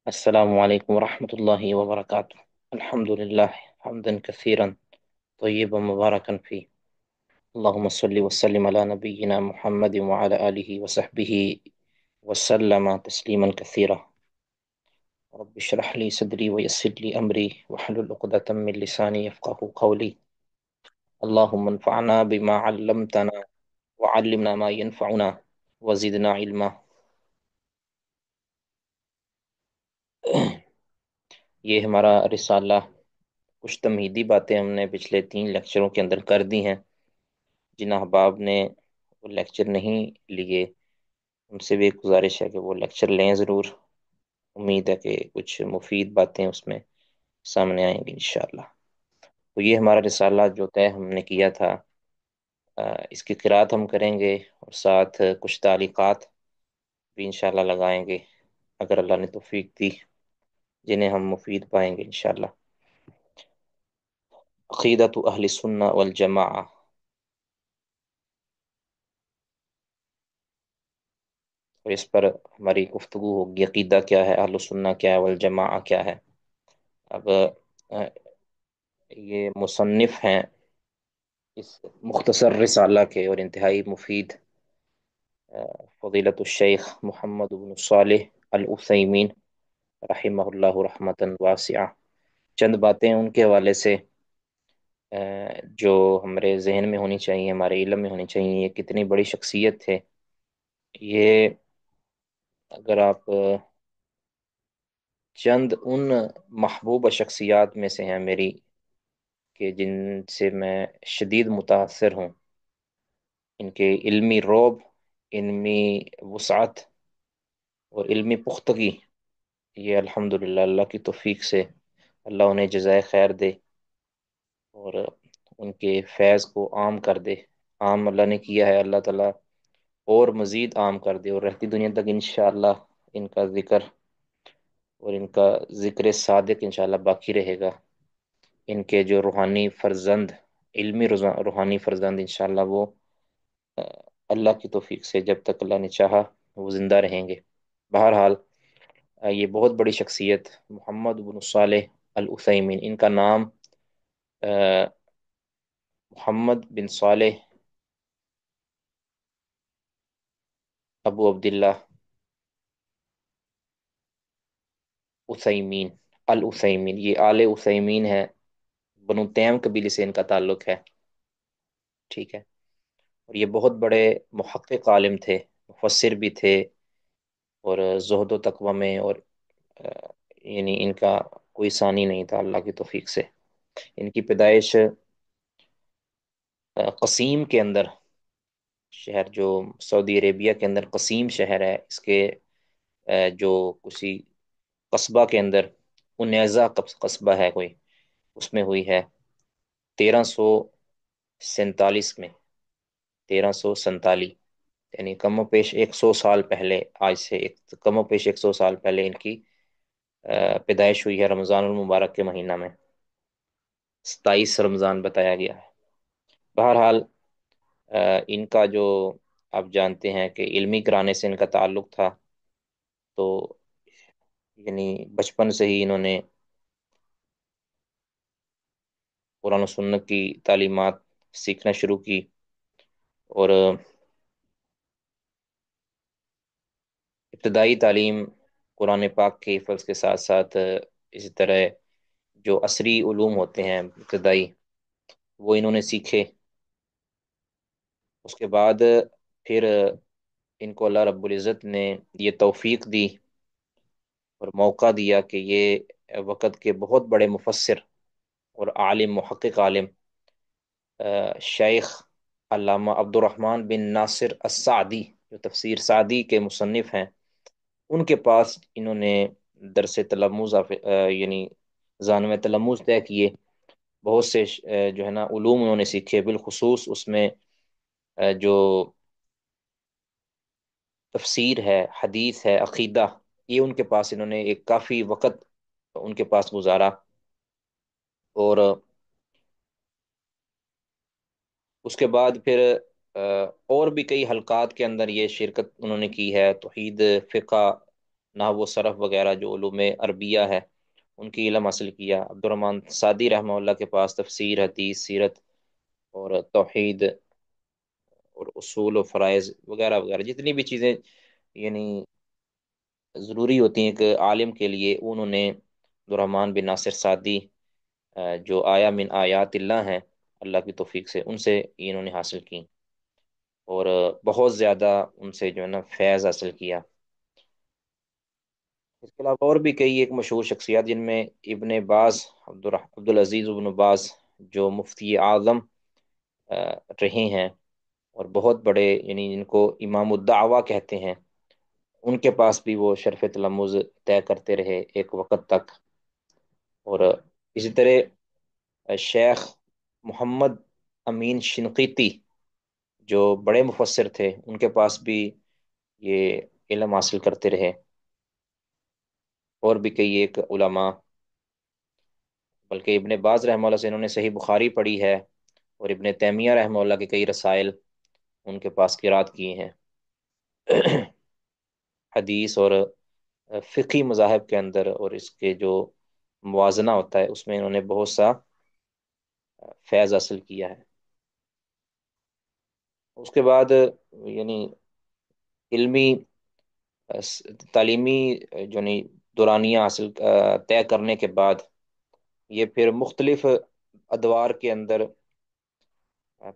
السلام عليكم ورحمة الله وبركاته. الحمد لله حمدا كثيرا طيبا مباركا فيه. اللهم صل وسلم على نبينا محمد وعلى آله وصحبه وسلم تسليما كثيرا. رب اشرح لي صدري ويسر لي أمري واحلل عقدة من لساني يفقه قولي. اللهم انفعنا بما علمتنا وعلمنا ما ينفعنا وزدنا علما. یہ ہمارا رسالہ، کچھ تمہیدی باتیں ہم نے پچھلے 3 لیکچروں کے اندر کر دی ہیں۔ جن احباب نے وہ لیکچر نہیں لیے ان سے بھی ایک گزارش ہے کہ وہ لیکچر لیں ضرور۔ امید ہے کہ کچھ مفید باتیں اس میں سامنے آئیں گی انشاءاللہ۔ تو یہ ہمارا رسالہ جو طے ہم نے کیا تھا، اس کی قرأت ہم کریں گے اور ساتھ کچھ تعلیقات بھی انشاءاللہ لگائیں گے اگر اللہ نے توفیق دی، جنہیں ہم مفید پائیں گے انشاءاللہ۔ عقیدۃ اہل سنہ والجماعہ، اور اس پر ہماری گفتگو ہوگی۔ عقیدہ کیا ہے، اہل سنہ کیا ہے، والجماعہ کیا ہے۔ اب یہ مصنف ہیں اس مختصر رسالہ کے اور انتہائی مفید، فضیلت الشیخ محمد بن صالح العثیمین رحمہ اللہ رحمتا واسعہ۔ چند باتیں ان کے حوالے سے جو ہمارے ذہن میں ہونی چاہیے، ہمارے علم میں ہونی چاہیے۔ یہ کتنی بڑی شخصیت تھے یہ، اگر آپ چند ان محبوب شخصیات میں سے ہیں میری کہ جن سے میں شدید متاثر ہوں، ان کے علمی روب، علمی وسعت اور علمی پختگی، یہ الحمدللہ اللہ کی توفیق سے اللہ انہیں جزائے خیر دے اور ان کے فیض کو عام کر دے۔ عام اللہ نے کیا ہے، اللہ تعالیٰ اور مزید عام کر دے، اور رہتی دنیا تک انشاءاللہ ان کا ذکر اور ان کا ذکر صادق انشاءاللہ باقی رہے گا۔ ان کے جو روحانی فرزند، علمی روحانی فرزند انشاءاللہ وہ اللہ کی توفیق سے جب تک اللہ نے چاہا وہ زندہ رہیں گے۔ بہرحال یہ بہت بڑی شخصیت محمد بن صالح العثیمین، ان کا نام محمد بن صالح ابو عبداللہ عثیمین العثیمین، یہ آل عثیمین ہے، بنو تیم قبیلے سے ان کا تعلق ہے، ٹھیک ہے۔ اور یہ بہت بڑے محقق عالم تھے، مفسر بھی تھے، اور زہد و تقوی میں اور یعنی ان کا کوئی ثانی نہیں تھا اللہ کی توفیق سے۔ ان کی پیدائش قسیم کے اندر، شہر جو سعودی عربیہ کے اندر قسیم شہر ہے، اس کے جو کسی قصبہ کے اندر انیزہ قصبہ ہے کوئی، اس میں ہوئی ہے 1347 میں، 1347، یعنی کم و بیش 100 سال پہلے، آج سے کم و بیش 100 سال پہلے ان کی پیدائش ہوئی ہے رمضان المبارک کے مہینہ میں، 27 رمضان بتایا گیا ہے۔ بہرحال ان کا جو آپ جانتے ہیں کہ علمی گرانے سے ان کا تعلق تھا، تو یعنی بچپن سے ہی انہوں نے قرآن و سنت کی تعلیمات سیکھنا شروع کی، اور ابتدائی تعلیم قرآن پاک کے حفظ کے ساتھ ساتھ اسی طرح جو عصری علوم ہوتے ہیں ابتدائی، وہ انہوں نے سیکھے۔ اس کے بعد پھر ان کو اللہ رب العزت نے یہ توفیق دی اور موقع دیا کہ یہ وقت کے بہت بڑے مفسر اور عالم، محقق عالم، شیخ علامہ عبد الرحمن بن ناصر السعدی، جو تفسیر سعدی کے مصنف ہیں، ان کے پاس انہوں نے درس تلمذ یعنی زانوہ تلمذ طے کیے۔ بہت سے جو ہے نا علوم انہوں نے سیکھے، بالخصوص اس میں جو تفسیر ہے، حدیث ہے، عقیدہ، یہ ان کے پاس انہوں نے ایک کافی وقت ان کے پاس گزارا، اور اس کے بعد پھر اور بھی کئی حلقات کے اندر یہ شرکت انہوں نے کی ہے، توحید، فقہ، نحو و صرف وغیرہ جو علوم عربیہ ہے ان کی علم حاصل کیا۔ عبدالرحمن سعدی رحمہ اللہ کے پاس تفسیر، حدیث، سیرت اور توحید اور اصول و فرائض وغیرہ وغیرہ جتنی بھی چیزیں یعنی ضروری ہوتی ہیں ایک عالم کے لیے، انہوں نے عبدالرحمن بن ناصر سعدی جو آیا من آیات اللہ ہیں اللہ کی توفیق سے، ان سے انہوں نے حاصل کی، اور بہت زیادہ ان سے جو ہے نا فیض حاصل کیا۔ اس کے علاوہ اور بھی کئی ایک مشہور شخصیات، جن میں ابن باز، عبدالعزیز ابن باز جو مفتی اعظم رہے ہیں، اور بہت بڑے یعنی جن کو امام الدعوہ کہتے ہیں، ان کے پاس بھی وہ شرف تلمذ طے کرتے رہے ایک وقت تک۔ اور اسی طرح شیخ محمد امین شنقیطی جو بڑے مفسر تھے، ان کے پاس بھی یہ علم حاصل کرتے رہے، اور بھی کئی ایک علماء، بلکہ ابن باز رحمہ اللہ سے انہوں نے صحیح بخاری پڑھی ہے، اور ابن تیمیہ رحمہ اللہ کے کئی رسائل ان کے پاس قرات کیے ہیں۔ حدیث اور فقہی مذاہب کے اندر اور اس کے جو موازنہ ہوتا ہے اس میں انہوں نے بہت سا فیض حاصل کیا ہے۔ اس کے بعد یعنی علمی تعلیمی جو نہیں دورانیہ حاصل طے کرنے کے بعد، یہ پھر مختلف ادوار کے اندر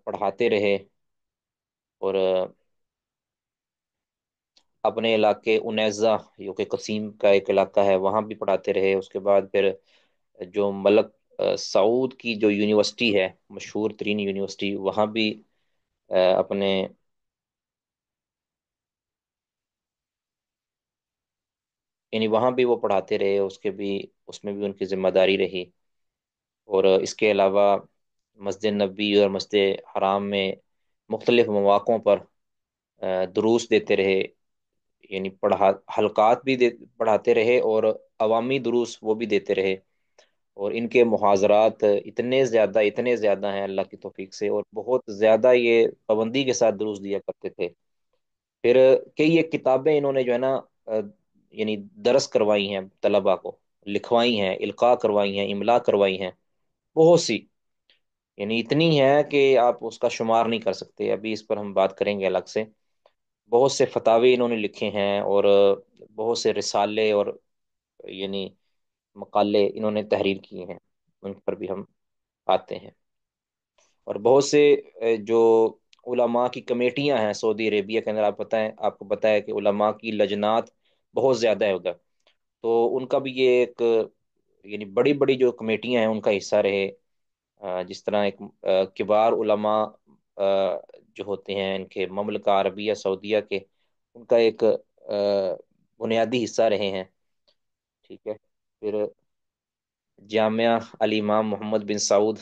پڑھاتے رہے، اور اپنے علاقے انیزہ جو کہ قسیم کا ایک علاقہ ہے وہاں بھی پڑھاتے رہے۔ اس کے بعد پھر جو ملک سعود کی جو یونیورسٹی ہے، مشہور ترین یونیورسٹی، وہاں بھی اپنے یعنی وہاں بھی وہ پڑھاتے رہے، اس کے بھی اس میں بھی ان کی ذمہ داری رہی۔ اور اس کے علاوہ مسجد نبی اور مسجد حرام میں مختلف مواقعوں پر دروس دیتے رہے، یعنی حلقات بھی پڑھاتے رہے، اور عوامی دروس وہ بھی دیتے رہے۔ اور ان کے محاضرات اتنے زیادہ ہیں اللہ کی توفیق سے، اور بہت زیادہ یہ پابندی کے ساتھ دروس دیا کرتے تھے۔ پھر کئی ایک کتابیں انہوں نے جو ہے نا یعنی درس کروائی ہیں طلباء کو، لکھوائی ہیں، القاء کروائی ہیں، املا کروائی ہیں، بہت سی، یعنی اتنی ہے کہ آپ اس کا شمار نہیں کر سکتے۔ ابھی اس پر ہم بات کریں گے الگ سے۔ بہت سے فتاوی انہوں نے لکھے ہیں، اور بہت سے رسالے اور یعنی مقالے انہوں نے تحریر کیے ہیں، ان پر بھی ہم آتے ہیں۔ اور بہت سے جو علماء کی کمیٹیاں ہیں سعودی عربیہ کے اندر، آپ کو پتہ ہے کہ علماء کی لجنات بہت زیادہ ہے ادھر، تو ان کا بھی یہ ایک یعنی بڑی بڑی جو کمیٹیاں ہیں ان کا حصہ رہے۔ جس طرح ایک کبار علماء جو ہوتے ہیں ان کے مملکہ عربیہ سعودیہ کے، ان کا ایک بنیادی حصہ رہے ہیں، ٹھیک ہے۔ پھر جامعہ الامام محمد بن سعود،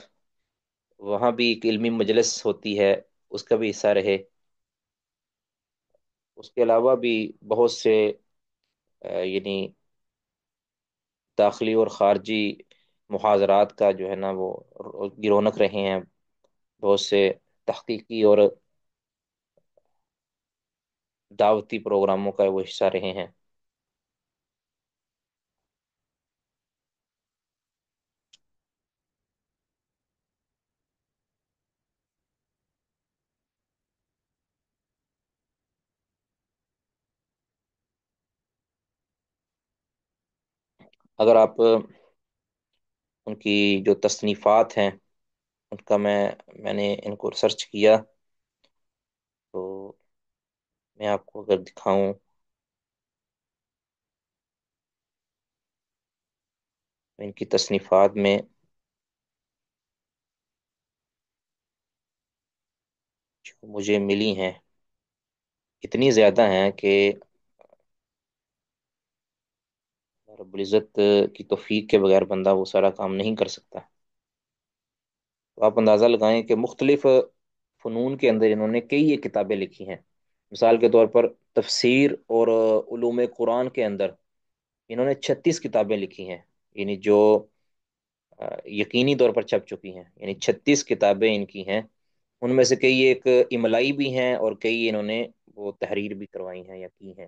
وہاں بھی ایک علمی مجلس ہوتی ہے، اس کا بھی حصہ رہے۔ اس کے علاوہ بھی بہت سے یعنی داخلی اور خارجی محاضرات کا جو ہے نا وہ کی رونق رہے ہیں، بہت سے تحقیقی اور دعوتی پروگراموں کا وہ حصہ رہے ہیں۔ اگر آپ ان کی جو تصنیفات ہیں ان کا میں نے ان کو سرچ کیا، تو میں آپ کو اگر دکھاؤں، ان کی تصنیفات میں جو مجھے ملی ہیں اتنی زیادہ ہیں کہ رب العزت کی توفیق کے بغیر بندہ وہ سارا کام نہیں کر سکتا۔ تو آپ اندازہ لگائیں کہ مختلف فنون کے اندر انہوں نے کئی ایک کتابیں لکھی ہیں۔ مثال کے طور پر تفسیر اور علوم قرآن کے اندر انہوں نے 36 کتابیں لکھی ہیں، یعنی جو یقینی طور پر چھپ چکی ہیں، یعنی 36 کتابیں ان کی ہیں۔ ان میں سے کئی ایک املائی بھی ہیں، اور کئی انہوں نے وہ تحریر بھی کروائی ہیں یا کی ہیں۔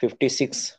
56।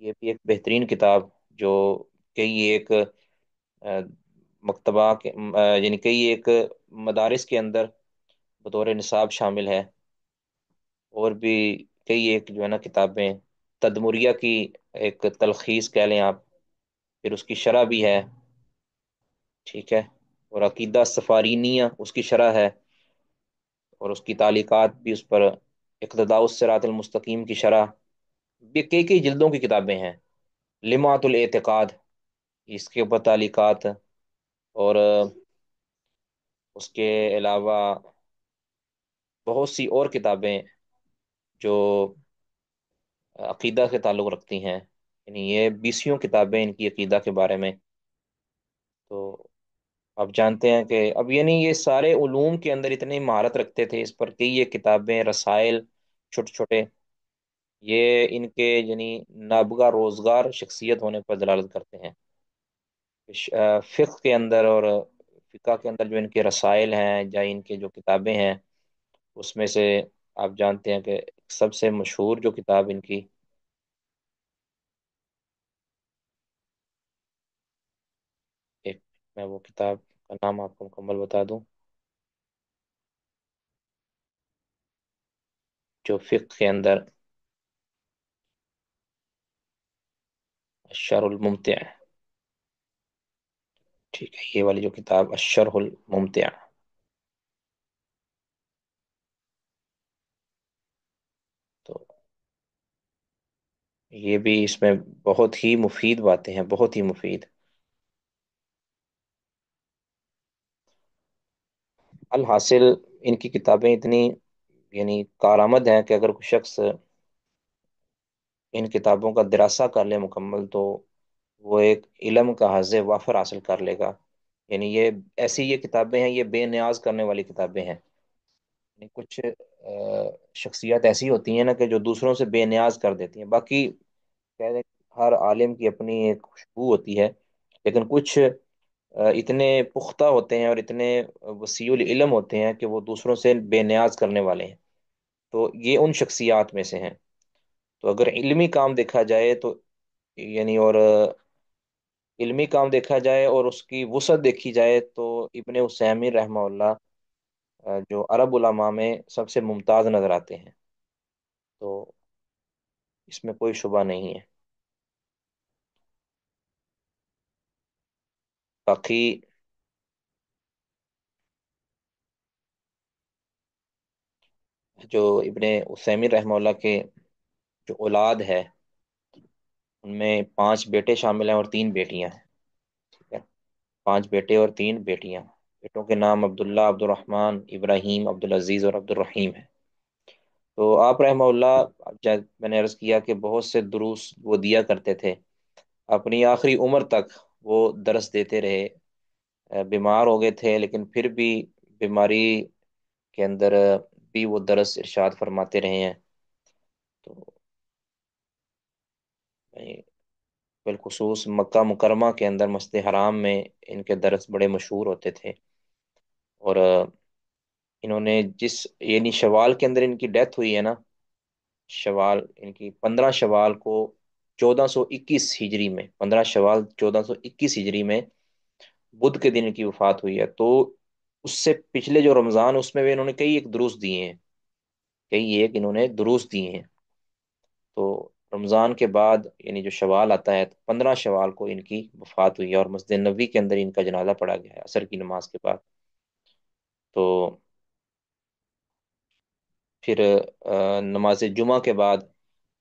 یہ بھی ایک بہترین کتاب جو کئی ایک مکتبہ کے یعنی کئی ایک مدارس کے اندر بطور نصاب شامل ہے، اور بھی کئی ایک جو ہے نا کتابیں، تدمریہ کی ایک تلخیص کہہ لیں آپ، پھر اس کی شرح بھی ہے، ٹھیک ہے، اور عقیدہ سفارینیہ اس کی شرح ہے، اور اس کی تعلیقات بھی اس پر، اقتداء الصراط المستقیم کی شرح، یہ کئی کئی جلدوں کی کتابیں ہیں، لمعۃ الاعتقاد اس کے اوپر تعلیقات، اور اس کے علاوہ بہت سی اور کتابیں جو عقیدہ سے تعلق رکھتی ہیں، یعنی یہ بیسیوں کتابیں ان کی عقیدہ کے بارے میں۔ تو آپ جانتے ہیں کہ اب یعنی یہ سارے علوم کے اندر اتنی مہارت رکھتے تھے، اس پر کئی یہ کتابیں، رسائل چھوٹے چھوٹے، یہ ان کے یعنی نابغہ روزگار شخصیت ہونے پر دلالت کرتے ہیں۔ فقہ کے اندر اور فقہ کے اندر جو ان کے رسائل ہیں یا ان کے جو کتابیں ہیں، اس میں سے آپ جانتے ہیں کہ سب سے مشہور جو کتاب ان کی، ایک میں وہ کتاب کا نام آپ کو مکمل بتا دوں، جو فقہ کے اندر الشرح الممتع، ٹھیک ہے، یہ والی جو کتاب الشرح الممتع، تو یہ بھی اس میں بہت ہی مفید باتیں ہیں، بہت ہی مفید۔ الحاصل ان کی کتابیں اتنی یعنی کارآمد ہیں کہ اگر کوئی شخص ان کتابوں کا دراسہ کر لے مکمل، تو وہ ایک علم کا حظ وافر حاصل کر لے گا۔ یعنی یہ ایسی یہ کتابیں ہیں، یہ بے نیاز کرنے والی کتابیں ہیں، یعنی کچھ شخصیات ایسی ہوتی ہیں نا کہ جو دوسروں سے بے نیاز کر دیتی ہیں، باقی کہہ دیں ہر عالم کی اپنی ایک خوشبو ہوتی ہے، لیکن کچھ اتنے پختہ ہوتے ہیں اور اتنے وسیع العلم ہوتے ہیں کہ وہ دوسروں سے بے نیاز کرنے والے ہیں، تو یہ ان شخصیات میں سے ہیں۔ تو اگر علمی کام دیکھا جائے تو یعنی اور علمی کام دیکھا جائے اور اس کی وسعت دیکھی جائے تو ابن عثیمین رحمہ اللہ جو عرب علماء میں سب سے ممتاز نظر آتے ہیں، تو اس میں کوئی شبہ نہیں ہے۔ باقی جو ابن عثیمین رحمہ اللہ کے جو اولاد ہے، ان میں 5 بیٹے شامل ہیں اور 3 بیٹیاں ہیں، ٹھیک ہے، 5 بیٹے اور 3 بیٹیاں، بیٹوں کے نام عبداللہ، عبد الرحمن، ابراہیم، عبدالعزیز اور عبد الرحیم ہے۔ تو آپ رحمہ اللہ، میں نے عرض کیا کہ بہت سے دروس وہ دیا کرتے تھے، اپنی آخری عمر تک وہ درس دیتے رہے، بیمار ہو گئے تھے لیکن پھر بھی بیماری کے اندر بھی وہ درس ارشاد فرماتے رہے ہیں۔ تو بالخصوص مکہ مکرمہ کے اندر مسجد حرام میں ان کے درس بڑے مشہور ہوتے تھے، اور انہوں نے جس یعنی شوال کے اندر ان کی ڈیتھ ہوئی ہے نا، شوال ان کی 15 شوال کو 1421 ہجری میں، 15 شوال 1421 ہجری میں بدھ کے دن ان کی وفات ہوئی ہے، تو اس سے پچھلے جو رمضان اس میں بھی انہوں نے کئی ایک دروس دیے ہیں، کئی ایک انہوں نے دروس دیے ہیں۔ تو رمضان کے بعد یعنی جو شوال آتا ہے، 15 شوال کو ان کی وفات ہوئی ہے، اور مسجد نبوی کے اندر ان کا جنازہ پڑھا گیا ہے عصر کی نماز کے بعد۔ تو پھر نماز جمعہ کے بعد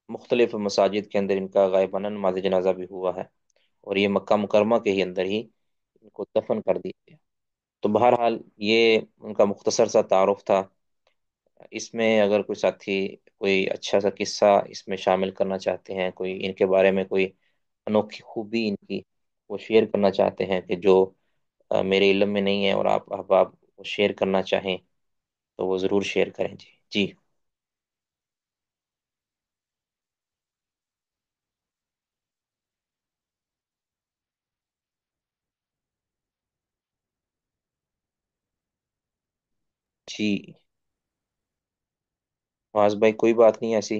مختلف مساجد کے اندر ان کا غائبانہ نماز جنازہ بھی ہوا ہے، اور یہ مکہ مکرمہ کے ہی اندر ہی ان کو دفن کر دیا گیا۔ تو بہرحال یہ ان کا مختصر سا تعارف تھا۔ اس میں اگر کوئی ساتھی کوئی اچھا سا قصہ اس میں شامل کرنا چاہتے ہیں، کوئی ان کے بارے میں کوئی انوکھی خوبی ان کی وہ شیئر کرنا چاہتے ہیں کہ جو میرے علم میں نہیں ہے، اور آپ احباب وہ شیئر کرنا چاہیں، تو وہ ضرور شیئر کریں جی جی۔ جی معاذ بھائی، کوئی بات نہیں ایسی۔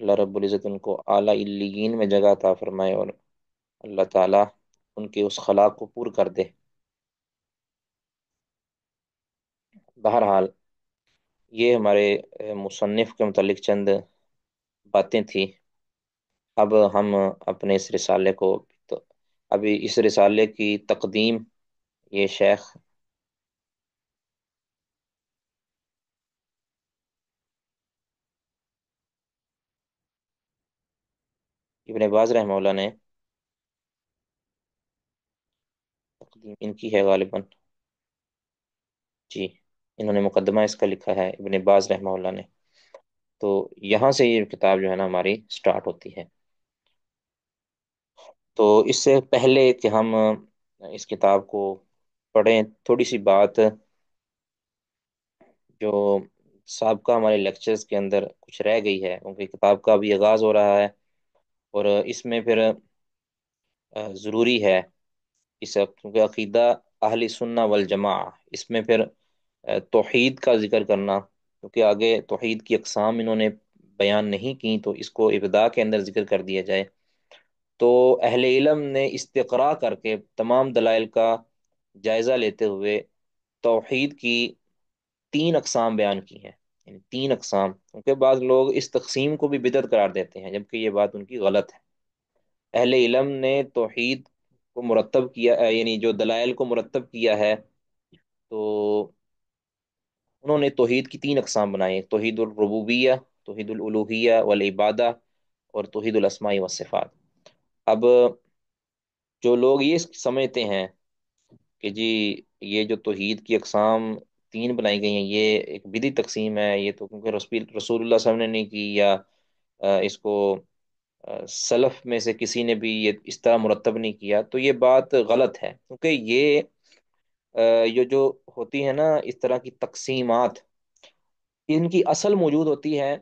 اللہ رب العزت ان کو اعلیٰ علیین میں جگہ عطا فرمائے، اور اللہ تعالیٰ ان کے اس خلا کو پور کر دے۔ بہرحال یہ ہمارے مصنف کے متعلق چند باتیں تھیں۔ اب ہم اپنے اس رسالے کو، تو ابھی اس رسالے کی تقدیم یہ شیخ ابن باز رحمہ اللہ نے، تقدیم ان کی ہے غالباً، جی، انہوں نے مقدمہ اس کا لکھا ہے ابن باز رحمہ اللہ نے۔ تو یہاں سے یہ کتاب جو ہے نا ہماری سٹارٹ ہوتی ہے۔ تو اس سے پہلے کہ ہم اس کتاب کو پڑھیں، تھوڑی سی بات جو سابقہ ہمارے لیکچرز کے اندر کچھ رہ گئی ہے، کیونکہ کتاب کا بھی آغاز ہو رہا ہے، اور اس میں پھر ضروری ہے اس وقت، کیونکہ عقیدہ اہل سنہ والجماع، اس میں پھر توحید کا ذکر کرنا، کیونکہ آگے توحید کی اقسام انہوں نے بیان نہیں کی، تو اس کو ابتداء کے اندر ذکر کر دیا جائے۔ تو اہل علم نے استقراء کر کے تمام دلائل کا جائزہ لیتے ہوئے توحید کی تین اقسام بیان کی ہیں، یعنی تین اقسام، کیونکہ بعض لوگ اس تقسیم کو بھی بدعت قرار دیتے ہیں، جبکہ یہ بات ان کی غلط ہے۔ اہل علم نے توحید کو مرتب کیا، یعنی جو دلائل کو مرتب کیا ہے، تو انہوں نے توحید کی تین اقسام بنائی: توحید الربوبیہ، توحید الالوہیہ والعبادہ، اور توحید الاسماء والصفات۔ اب جو لوگ یہ سمجھتے ہیں کہ جی یہ جو توحید کی اقسام تین بنائی گئی ہیں یہ ایک بدعی تقسیم ہے، یہ تو کیونکہ رسول اللہ صلی اللہ علیہ وسلم نے نہیں کی، یا اس کو سلف میں سے کسی نے بھی یہ اس طرح مرتب نہیں کیا، تو یہ بات غلط ہے، کیونکہ یہ جو ہوتی ہے نا اس طرح کی تقسیمات، ان کی اصل موجود ہوتی ہے،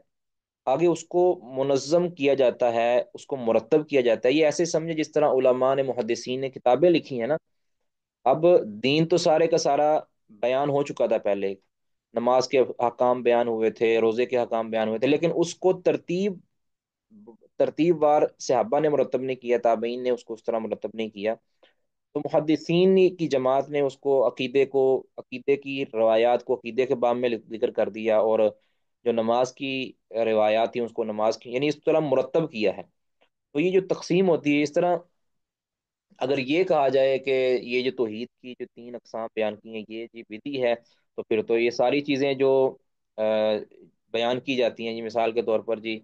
آگے اس کو منظم کیا جاتا ہے، اس کو مرتب کیا جاتا ہے۔ یہ ایسے سمجھے جس طرح علماء نے، محدثین نے کتابیں لکھی ہیں نا، اب دین تو سارے کا سارا بیان ہو چکا تھا پہلے، نماز کے حکام بیان ہوئے تھے، روزے کے حکام بیان ہوئے تھے، لیکن اس کو ترتیب وار صحابہ نے مرتب نہیں کیا، تابعین نے اس کو اس طرح مرتب نہیں کیا، تو محدثین کی جماعت نے اس کو عقیدے کی روایات کو عقیدے کے باب میں ذکر کر دیا، اور جو نماز کی روایات تھیں اس کو نماز کی، یعنی اس طرح مرتب کیا ہے۔ تو یہ جو تقسیم ہوتی ہے اس طرح، اگر یہ کہا جائے کہ یہ جو توحید کی جو تین اقسام بیان کی ہیں یہ جی بدعی ہے، تو پھر تو یہ ساری چیزیں جو آ، بیان کی جاتی ہیں، جی مثال کے طور پر جی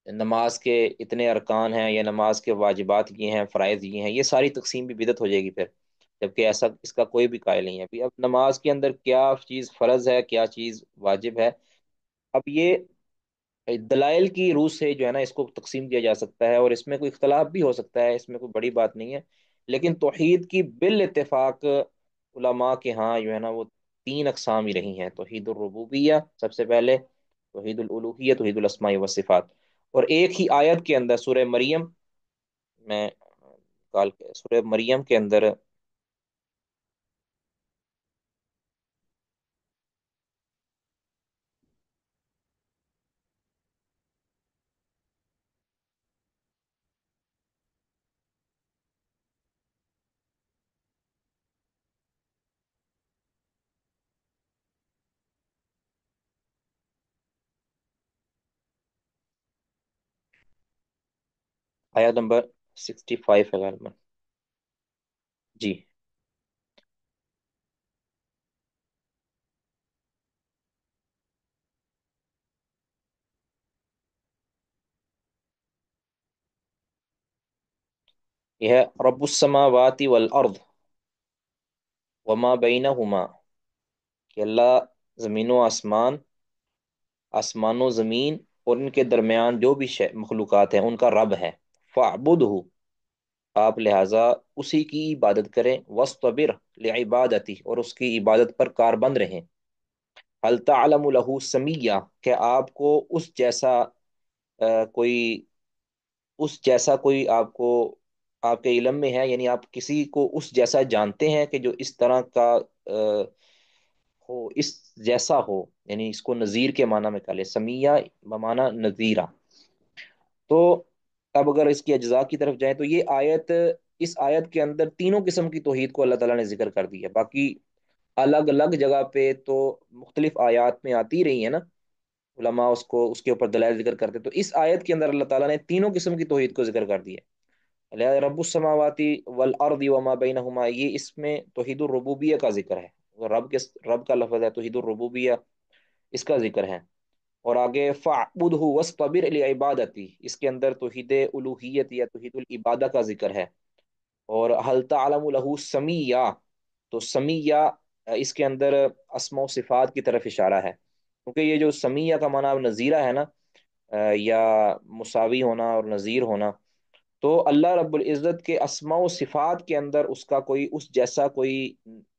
نماز کے اتنے ارکان ہیں، یا نماز کے واجبات یہ ہیں، فرائض یہ ہیں، یہ ساری تقسیم بھی بدعت ہو جائے گی پھر، جبکہ ایسا اس کا کوئی بھی قائل نہیں ہے۔ ابھی اب نماز کے اندر کیا چیز فرض ہے، کیا چیز واجب ہے، اب یہ دلائل کی روح سے جو ہے نا اس کو تقسیم کیا جا سکتا ہے، اور اس میں کوئی اختلاف بھی ہو سکتا ہے، اس میں کوئی بڑی بات نہیں ہے، لیکن توحید کی بالاتفاق علماء کے ہاں جو ہے نا وہ تین اقسام ہی رہی ہیں: توحید الربوبیہ سب سے پہلے، توحید الالوہیہ، توحید الاسماء والصفات۔ اور ایک ہی آیت کے اندر سورہ مریم میں، سورہ مریم کے اندر آیت نمبر 65 ہے غالباً، جی، یہ ہے: رب السماوات والارض وما بینہما، کہ اللہ زمین و آسمان و زمین اور ان کے درمیان جو بھی مخلوقات ہیں ان کا رب ہے، فاعبدہ، آپ لہٰذا اسی کی عبادت کریں، واسطبر لعبادتی، اور اس کی عبادت پر کاربند رہیں، هل تعلم له سمیہ، کہ آپ کو کوئی اس جیسا کوئی آپ کو آپ کے علم میں ہے، یعنی آپ کسی کو اس جیسا جانتے ہیں کہ جو اس طرح کا ہو، اس جیسا ہو، یعنی اس کو نظیر کے معنی میں کہہ لے، سمیہ بمعنی نظیرہ۔ تو اب اگر اس کی اجزاء کی طرف جائیں تو یہ آیت، اس آیت کے اندر تینوں قسم کی توحید کو اللہ تعالیٰ نے ذکر کر دی ہے۔ باقی الگ الگ جگہ پہ تو مختلف آیات میں آتی رہی ہیں نا، علماء اس کو اس کے اوپر دلائل ذکر کرتے، تو اس آیت کے اندر اللہ تعالیٰ نے تینوں قسم کی توحید کو ذکر کر دی ہے۔ رب السماواتی والارض وما بینہما، یہ اس میں توحید الربوبیہ کا ذکر ہے، رب کا لفظ ہے، توحید الربوبیہ اس کا ذکر ہے۔ اور آگے فَاعْبُدْهُ وَاصْطَبِرْ لِعِبَادَتِهِ، اس کے اندر توحید الوہیت یا توحید العبادہ کا ذکر ہے۔ اور هل تعلم له سمیہ، تو سمیہ اس کے اندر اسماء و صفات کی طرف اشارہ ہے، کیونکہ یہ جو سمیہ کا معنی نذیرہ ہے نا، یا مساوی ہونا اور نظیر ہونا، تو اللہ رب العزت کے اسماء و صفات کے اندر اس کا کوئی اس جیسا کوئی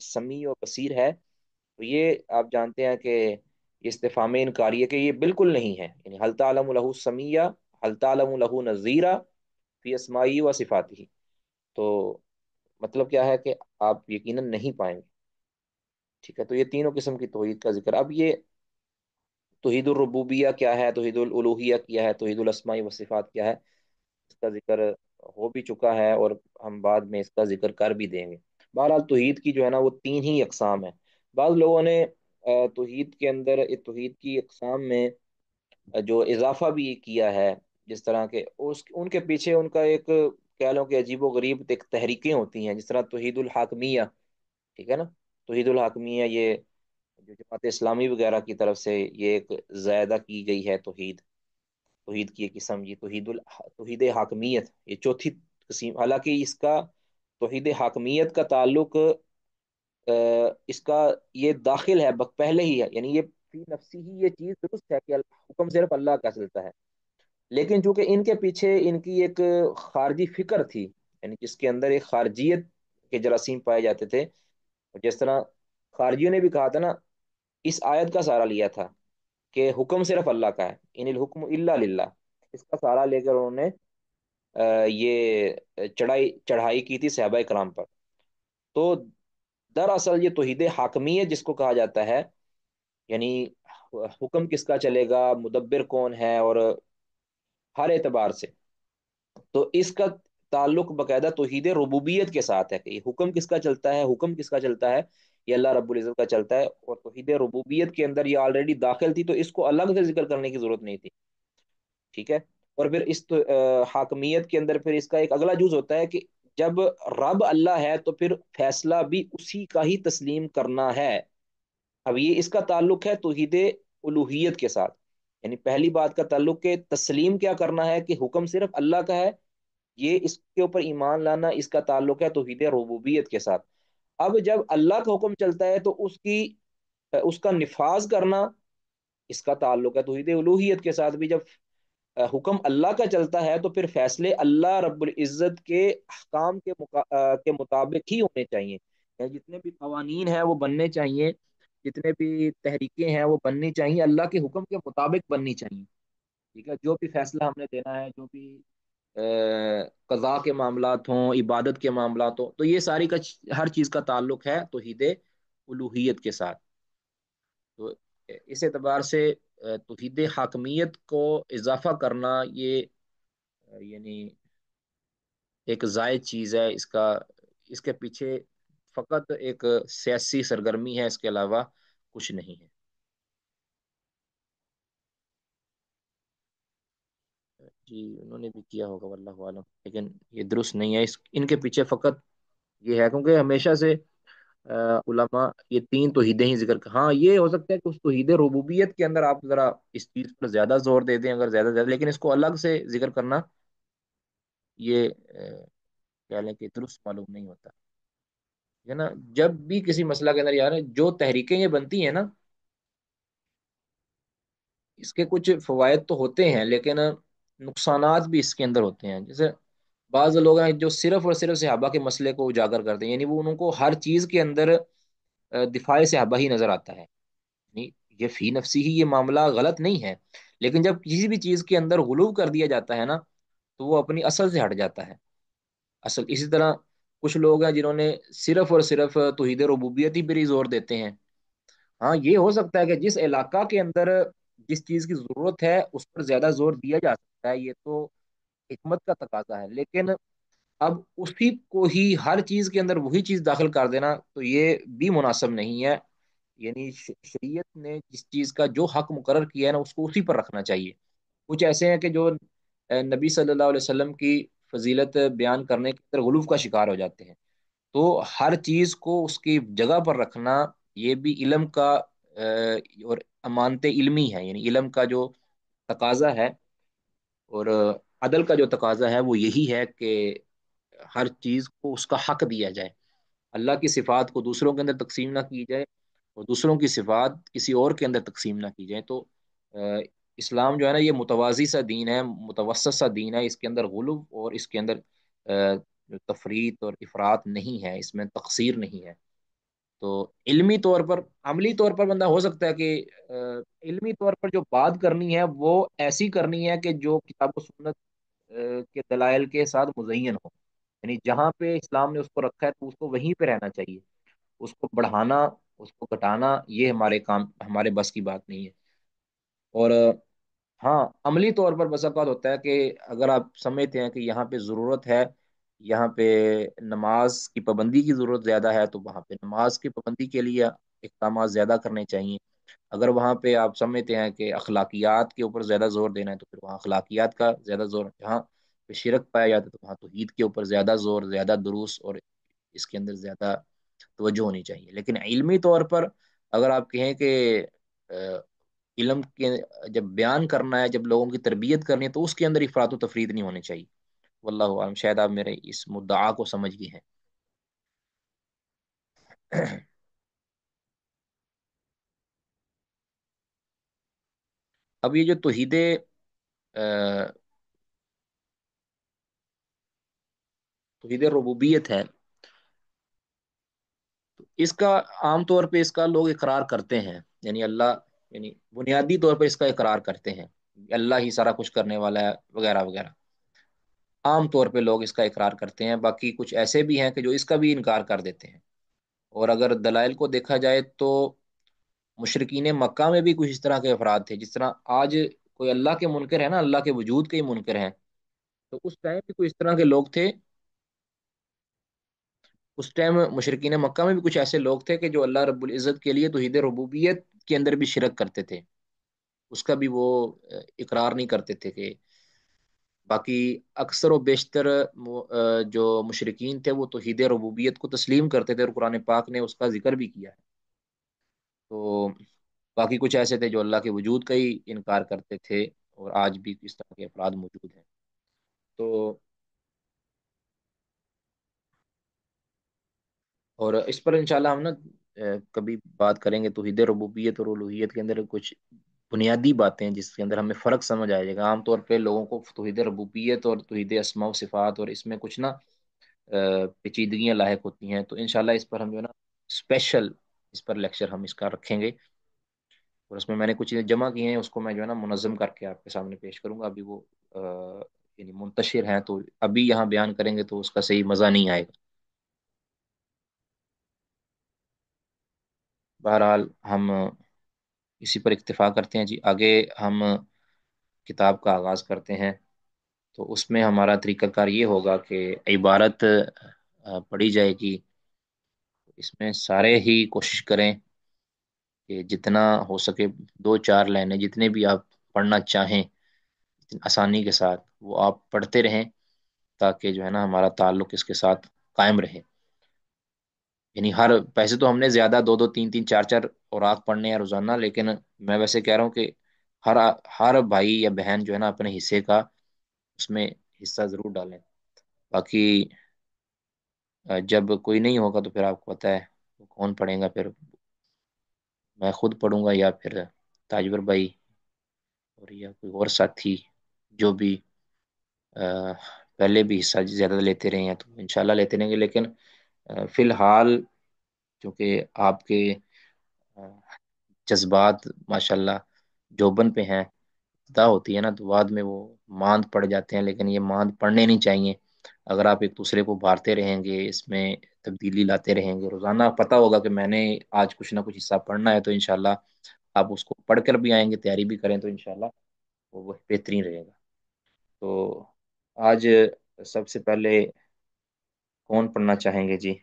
سمیع و بصیر ہے؟ تو یہ آپ جانتے ہیں کہ یہ استفہام انکاری ہے، کہ یہ بالکل نہیں ہے، یعنی حل تعلم له سمیہ، حل تعلم له نذیرہ فی اسمائی و صفاتی، تو مطلب کیا ہے کہ آپ یقیناً نہیں پائیں گے۔ ٹھیک ہے، تو یہ تینوں قسم کی توحید کا ذکر۔ اب یہ توحید الربوبیہ کیا ہے، توحید الالوہیہ کیا ہے، توحید الاسماء و صفات کیا ہے، اس کا ذکر ہو بھی چکا ہے، اور ہم بعد میں اس کا ذکر کر بھی دیں گے۔ بہرحال توحید کی جو ہے نا وہ تین ہی اقسام ہے۔ بعض لوگوں نے توحید کے اندر توحید کی اقسام میں جو اضافہ بھی کیا ہے، جس طرح کے ان کے پیچھے ان کا ایک کہہ لو کہ عجیب و غریب ایک تحریکیں ہوتی ہیں، جس طرح توحید الحاکمیہ، ٹھیک ہے نا، توحید الحاکمیہ یہ جو جماعت اسلامی وغیرہ کی طرف سے یہ ایک زائدہ کی گئی ہے توحید، توحید کی ایک قسم، یہ توحید حاکمیت، یہ چوتھی قسم، حالانکہ اس کا توحید حاکمیت کا تعلق اس کا یہ داخل ہے پہلے ہی ہے، یعنی یہ فی نفسی ہی یہ چیز درست ہے کہ حکم صرف اللہ کا چلتا ہے، لیکن چونکہ ان کے پیچھے ان کی ایک خارجی فکر تھی، یعنی جس کے اندر ایک خارجیت کے جراثیم پائے جاتے تھے، جس طرح خارجیوں نے بھی کہا تھا نا، اس آیت کا سہارا لیا تھا کہ حکم صرف اللہ کا ہے، ان الحکم الا للہ، اس کا سہارا لے کر انہوں نے یہ چڑھائی کی تھی صحابہ کرام پر۔ تو دراصل یہ توحید حاکمیت جس کو کہا جاتا ہے، یعنی حکم کس کا چلے گا، مدبر کون ہے، اور ہر اعتبار سے، تو اس کا تعلق باقاعدہ توحید ربوبیت کے ساتھ ہے، کہ یہ حکم کس کا چلتا ہے، حکم کس کا چلتا ہے، یہ اللہ رب العزت کا چلتا ہے، اور توحید ربوبیت کے اندر یہ آلریڈی داخل تھی، تو اس کو الگ سے ذکر کرنے کی ضرورت نہیں تھی۔ ٹھیک ہے، اور پھر اس حاکمیت کے اندر پھر اس کا ایک اگلا جز ہوتا ہے کہ جب رب اللہ ہے تو پھر فیصلہ بھی اسی کا ہی تسلیم کرنا ہے۔ اب یہ اس کا تعلق ہے توحید الوہیت کے ساتھ، یعنی پہلی بات کا تعلق کہ تسلیم کیا کرنا ہے، کہ حکم صرف اللہ کا ہے، یہ اس کے اوپر ایمان لانا، اس کا تعلق ہے توحید ربوبیت کے ساتھ۔ اب جب اللہ کا حکم چلتا ہے تو اس کا نفاذ کرنا، اس کا تعلق ہے توحید الوہیت کے ساتھ بھی۔ جب حکم اللہ کا چلتا ہے تو پھر فیصلے اللہ رب العزت کے احکام کے مطابق ہی ہونے چاہیے، یعنی جتنے بھی قوانین ہیں وہ بننے چاہیے، جتنے بھی تحریکیں ہیں وہ بننی چاہیے، اللہ کے حکم کے مطابق بننی چاہیے۔ ٹھیک ہے، جو بھی فیصلہ ہم نے دینا ہے، جو بھی قضاء کے معاملات ہوں، عبادت کے معاملات ہوں، تو یہ ساری کا ہر چیز کا تعلق ہے توحید الوہیت کے ساتھ۔ تو اس اعتبار سے توحید حاکمیت کو اضافہ کرنا یہ یعنی ایک زائد چیز ہے، اس کے پیچھے فقط ایک سیاسی سرگرمی ہے، اس کے علاوہ کچھ نہیں ہے۔ جی انہوں نے بھی کیا ہوگا واللہ عالم، لیکن یہ درست نہیں ہے، ان کے پیچھے فقط یہ ہے، کیونکہ ہمیشہ سے علماء یہ تین توحیدیں ہی ذکر ہاں یہ ہو سکتا ہے کہ اس توحید ربوبیت کے اندر آپ ذرا اس چیز پر زیادہ زور دے دیں، اگر زیادہ زیادہ، لیکن اس کو الگ سے ذکر کرنا یہ کہہ لیں کہ درست معلوم نہیں ہوتا ہے نا۔ جب بھی کسی مسئلہ کے اندر یار جو تحریکیں یہ بنتی ہیں نا، اس کے کچھ فوائد تو ہوتے ہیں، لیکن نقصانات بھی اس کے اندر ہوتے ہیں۔ جیسے بعض لوگ ہیں جو صرف اور صرف صحابہ کے مسئلے کو اجاگر کرتے ہیں، یعنی وہ ان کو ہر چیز کے اندر دفاع صحابہ ہی نظر آتا ہے، یعنی یہ فی نفسی ہی یہ معاملہ غلط نہیں ہے، لیکن جب کسی بھی چیز کے اندر غلو کر دیا جاتا ہے نا، تو وہ اپنی اصل سے ہٹ جاتا ہے۔ اسی طرح کچھ لوگ ہیں جنہوں نے صرف اور صرف توحید ربوبیت ہی پر ہی زور دیتے ہیں، ہاں یہ ہو سکتا ہے کہ جس علاقہ کے اندر جس چیز کی ضرورت ہے اس پر زیادہ زور دیا جا سکتا ہے، یہ تو حکمت کا تقاضا ہے، لیکن اب اسی کو ہی ہر چیز کے اندر وہی چیز داخل کر دینا تو یہ بھی مناسب نہیں ہے۔ یعنی شریعت نے جس چیز کا جو حق مقرر کیا ہے نا، اس کو اسی پر رکھنا چاہیے۔ کچھ ایسے ہیں کہ جو نبی صلی اللہ علیہ وسلم کی فضیلت بیان کرنے کے اندر غلو کا شکار ہو جاتے ہیں۔ تو ہر چیز کو اس کی جگہ پر رکھنا یہ بھی علم کا اور امانت علمی ہے، یعنی علم کا جو تقاضا ہے اور عدل کا جو تقاضا ہے وہ یہی ہے کہ ہر چیز کو اس کا حق دیا جائے۔ اللہ کی صفات کو دوسروں کے اندر تقسیم نہ کی جائے اور دوسروں کی صفات کسی اور کے اندر تقسیم نہ کی جائے۔ تو اسلام جو ہے نا یہ متوازی سا دین ہے، متوسط سا دین ہے، اس کے اندر غلو اور اس کے اندر تفریط اور افراط نہیں ہے، اس میں تقصیر نہیں ہے۔ تو علمی طور پر، عملی طور پر بندہ ہو سکتا ہے کہ علمی طور پر جو بات کرنی ہے وہ ایسی کرنی ہے کہ جو کتاب و سنت کے دلائل کے ساتھ مزین ہو۔ یعنی جہاں پہ اسلام نے اس کو رکھا ہے تو اس کو وہیں پہ رہنا چاہیے، اس کو بڑھانا، اس کو گھٹانا یہ ہمارے کام، ہمارے بس کی بات نہیں ہے۔ اور ہاں عملی طور پر بس اوقات ہوتا ہے کہ اگر آپ سمجھتے ہیں کہ یہاں پہ ضرورت ہے، یہاں پہ نماز کی پابندی کی ضرورت زیادہ ہے، تو وہاں پہ نماز کی پابندی کے لیے اقدامات زیادہ کرنے چاہیے۔ اگر وہاں پہ آپ سمجھتے ہیں کہ اخلاقیات کے اوپر زیادہ زور دینا ہے تو پھر وہاں اخلاقیات کا زیادہ زور، جہاں پہ شرک پایا جاتا ہے تو وہاں توحید کے اوپر زیادہ زور، زیادہ دروس اور اس کے اندر زیادہ توجہ ہونی چاہیے۔ لیکن علمی طور پر اگر آپ کہیں کہ علم کے جب بیان کرنا ہے، جب لوگوں کی تربیت کرنی ہے، تو اس کے اندر افراط و تفرید نہیں ہونی چاہیے۔ واللہ عالم، شاید آپ میرے اس مدعا کو سمجھ گئے ہیں۔ اب یہ جو توحید ربوبیت ہے، تو اس کا عام طور پہ اس کا لوگ اقرار کرتے ہیں، یعنی اللہ، یعنی بنیادی طور پہ اس کا اقرار کرتے ہیں، اللہ ہی سارا کچھ کرنے والا ہے وغیرہ وغیرہ۔ عام طور پہ لوگ اس کا اقرار کرتے ہیں، باقی کچھ ایسے بھی ہیں کہ جو اس کا بھی انکار کر دیتے ہیں۔ اور اگر دلائل کو دیکھا جائے تو مشرکین مکہ میں بھی کچھ اس طرح کے افراد تھے، جس طرح آج کوئی اللہ کے منکر ہے نا، اللہ کے وجود کے ہی منکر ہیں، تو اس ٹائم بھی کوئی اس طرح کے لوگ تھے۔ اس ٹائم مشرکین مکہ میں بھی کچھ ایسے لوگ تھے کہ جو اللہ رب العزت کے لیے توحید ربوبیت کے اندر بھی شرک کرتے تھے، اس کا بھی وہ اقرار نہیں کرتے تھے کہ باقی اکثر و بیشتر جو مشرکین تھے وہ توحید ربوبیت کو تسلیم کرتے تھے، اور قرآن پاک نے اس کا ذکر بھی کیا ہے۔ تو باقی کچھ ایسے تھے جو اللہ کے وجود کا ہی انکار کرتے تھے، اور آج بھی اس طرح کے افراد موجود ہیں۔ تو اور اس پر انشاءاللہ ہم نا کبھی بات کریں گے، توحید ربوبیت اور الوہیت کے اندر کچھ بنیادی باتیں جس کے اندر ہمیں فرق سمجھ آئے گا۔ عام طور پہ لوگوں کو توحید ربوبیت اور توحید اسماء و صفات اور اس میں کچھ نا پیچیدگیاں لاحق ہوتی ہیں، تو انشاءاللہ اس پر ہم جو ہے نا اسپیشل اس پر لیکچر ہم اس کا رکھیں گے، اور اس میں نے کچھ چیزیں جمع کی ہیں، اس کو میں جو ہے نا منظم کر کے آپ کے سامنے پیش کروں گا۔ ابھی وہ یعنی منتشر ہیں تو ابھی یہاں بیان کریں گے تو اس کا صحیح مزہ نہیں آئے گا۔ بہرحال ہم اسی پر اکتفا کرتے ہیں جی، آگے ہم کتاب کا آغاز کرتے ہیں۔ تو اس میں ہمارا طریقہ کار یہ ہوگا کہ عبارت پڑھی جائے گی، اس میں سارے ہی کوشش کریں کہ جتنا ہو سکے دو چار لائنیں جتنے بھی آپ پڑھنا چاہیں آسانی کے ساتھ وہ آپ پڑھتے رہیں، تاکہ جو ہے نا ہمارا تعلق اس کے ساتھ قائم رہے۔ یعنی ہر پیسے تو ہم نے زیادہ دو دو تین تین چار چار اوراق پڑھنے ہیں روزانہ، لیکن میں ویسے کہہ رہا ہوں کہ ہر ہر بھائی یا بہن جو ہے نا اپنے حصے کا اس میں حصہ ضرور ڈالیں۔ باقی جب کوئی نہیں ہوگا تو پھر آپ کو پتہ ہے کون پڑھے گا، پھر میں خود پڑھوں گا یا پھر تاجور بھائی اور یا کوئی اور ساتھی جو بھی پہلے بھی حصہ زیادہ لیتے رہے ہیں تو انشاءاللہ لیتے رہیں گے۔ لیکن فی الحال چونکہ آپ کے آ، جذبات ماشاءاللہ جوبن پہ ہیں، ابتدا ہوتی ہے نا تو بعد میں وہ ماند پڑ جاتے ہیں، لیکن یہ ماند پڑنے نہیں چاہیے۔ اگر آپ ایک دوسرے کو بھارتے رہیں گے، اس میں تبدیلی لاتے رہیں گے، روزانہ پتہ ہوگا کہ میں نے آج کچھ نہ کچھ حصہ پڑھنا ہے، تو انشاءاللہ آپ اس کو پڑھ کر بھی آئیں گے، تیاری بھی کریں تو انشاءاللہ وہ بہترین رہے گا۔ تو آج سب سے پہلے کون پڑھنا چاہیں گے جی؟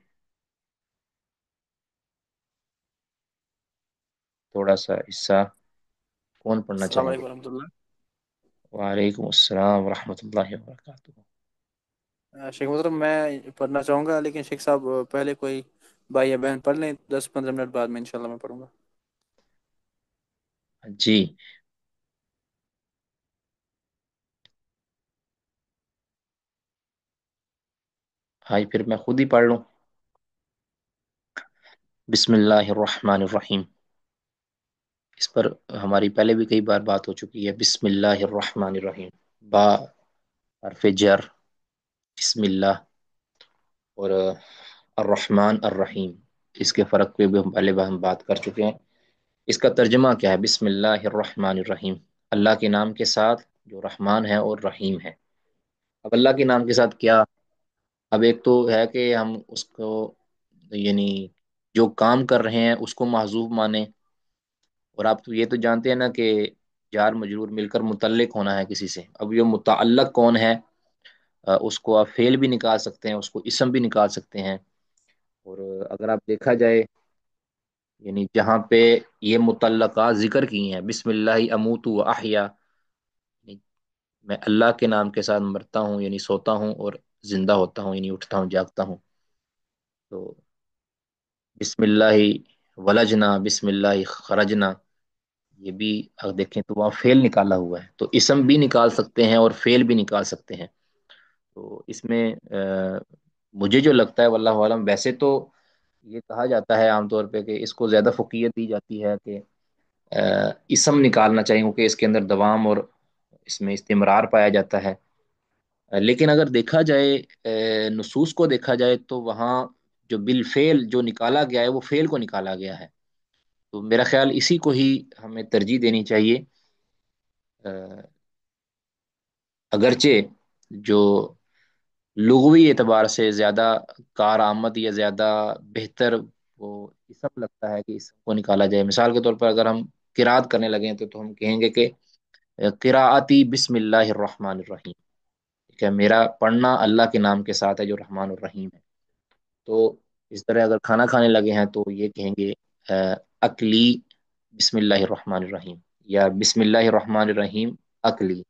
تھوڑا سا حصہ کون پڑھنا السلام چاہیں گے؟ علیکم ورحمۃ اللہ۔ وعلیکم السلام ورحمۃ اللہ وبرکاتہ۔ شیخ محترم میں پڑھنا چاہوں گا، لیکن شیخ صاحب پہلے کوئی بھائی یا بہن پڑھ لیں، 10-15 منٹ بعد میں انشاءاللہ میں پڑھوں گا۔ جی، ہائی پھر میں خود ہی پڑھ لوں۔ بسم اللہ الرحمن الرحیم۔ اس پر ہماری پہلے بھی کئی بار بات ہو چکی ہے۔ بسم اللہ الرحمن الرحیم، با حرف جر، بسم اللہ، اور الرحمن الرحیم، اس کے فرق پہ بھی ہم پہلے ہم بات کر چکے ہیں۔ اس کا ترجمہ کیا ہے؟ بسم اللہ الرحمن الرحیم، اللہ کے نام کے ساتھ جو رحمان ہے اور رحیم ہے۔ اب اللہ کے نام کے ساتھ کیا؟ اب ایک تو ہے کہ ہم اس کو یعنی جو کام کر رہے ہیں اس کو محذوف مانیں، اور آپ تو یہ تو جانتے ہیں نا کہ جار مجرور مل کر متعلق ہونا ہے کسی سے۔ اب یہ متعلق کون ہے؟ اس کو آپ فعل بھی نکال سکتے ہیں، اس کو اسم بھی نکال سکتے ہیں۔ اور اگر آپ دیکھا جائے یعنی جہاں پہ یہ متعلقات ذکر کی ہیں، بسم اللہ اموت و احیا، یعنی میں اللہ کے نام کے ساتھ مرتا ہوں یعنی سوتا ہوں، اور زندہ ہوتا ہوں یعنی اٹھتا ہوں جاگتا ہوں۔ تو بسم اللہ ولجنا، بسم اللہ خرجنا، یہ بھی اگر دیکھیں تو وہاں فعل نکالا ہوا ہے، تو اسم بھی نکال سکتے ہیں اور فعل بھی نکال سکتے ہیں۔ تو اس میں مجھے جو لگتا ہے واللہ عالم، ویسے تو یہ کہا جاتا ہے عام طور پہ کہ اس کو زیادہ فوقیت دی جاتی ہے کہ اسم نکالنا چاہیے، کیونکہ اس کے اندر دوام اور اس میں استمرار پایا جاتا ہے۔ لیکن اگر دیکھا جائے نصوص کو دیکھا جائے تو وہاں جو بالفعل جو نکالا گیا ہے وہ فعل کو نکالا گیا ہے، تو میرا خیال اسی کو ہی ہمیں ترجیح دینی چاہیے۔ اگرچہ جو لغوی اعتبار سے زیادہ کارآمد یا زیادہ بہتر وہ اسم لگتا ہے کہ اسم کو نکالا جائے۔ مثال کے طور پر اگر ہم قرات کرنے لگیں تو ہم کہیں گے کہ قراءتی بسم اللہ الرحمن الرحیم، ٹھیک ہے، میرا پڑھنا اللہ کے نام کے ساتھ ہے جو رحمان الرحیم ہے۔ تو اس طرح اگر کھانا کھانے لگے ہیں تو یہ کہیں گے اکلی بسم اللہ الرحمن الرحیم، یا بسم اللہ الرحمن الرحیم اکلی،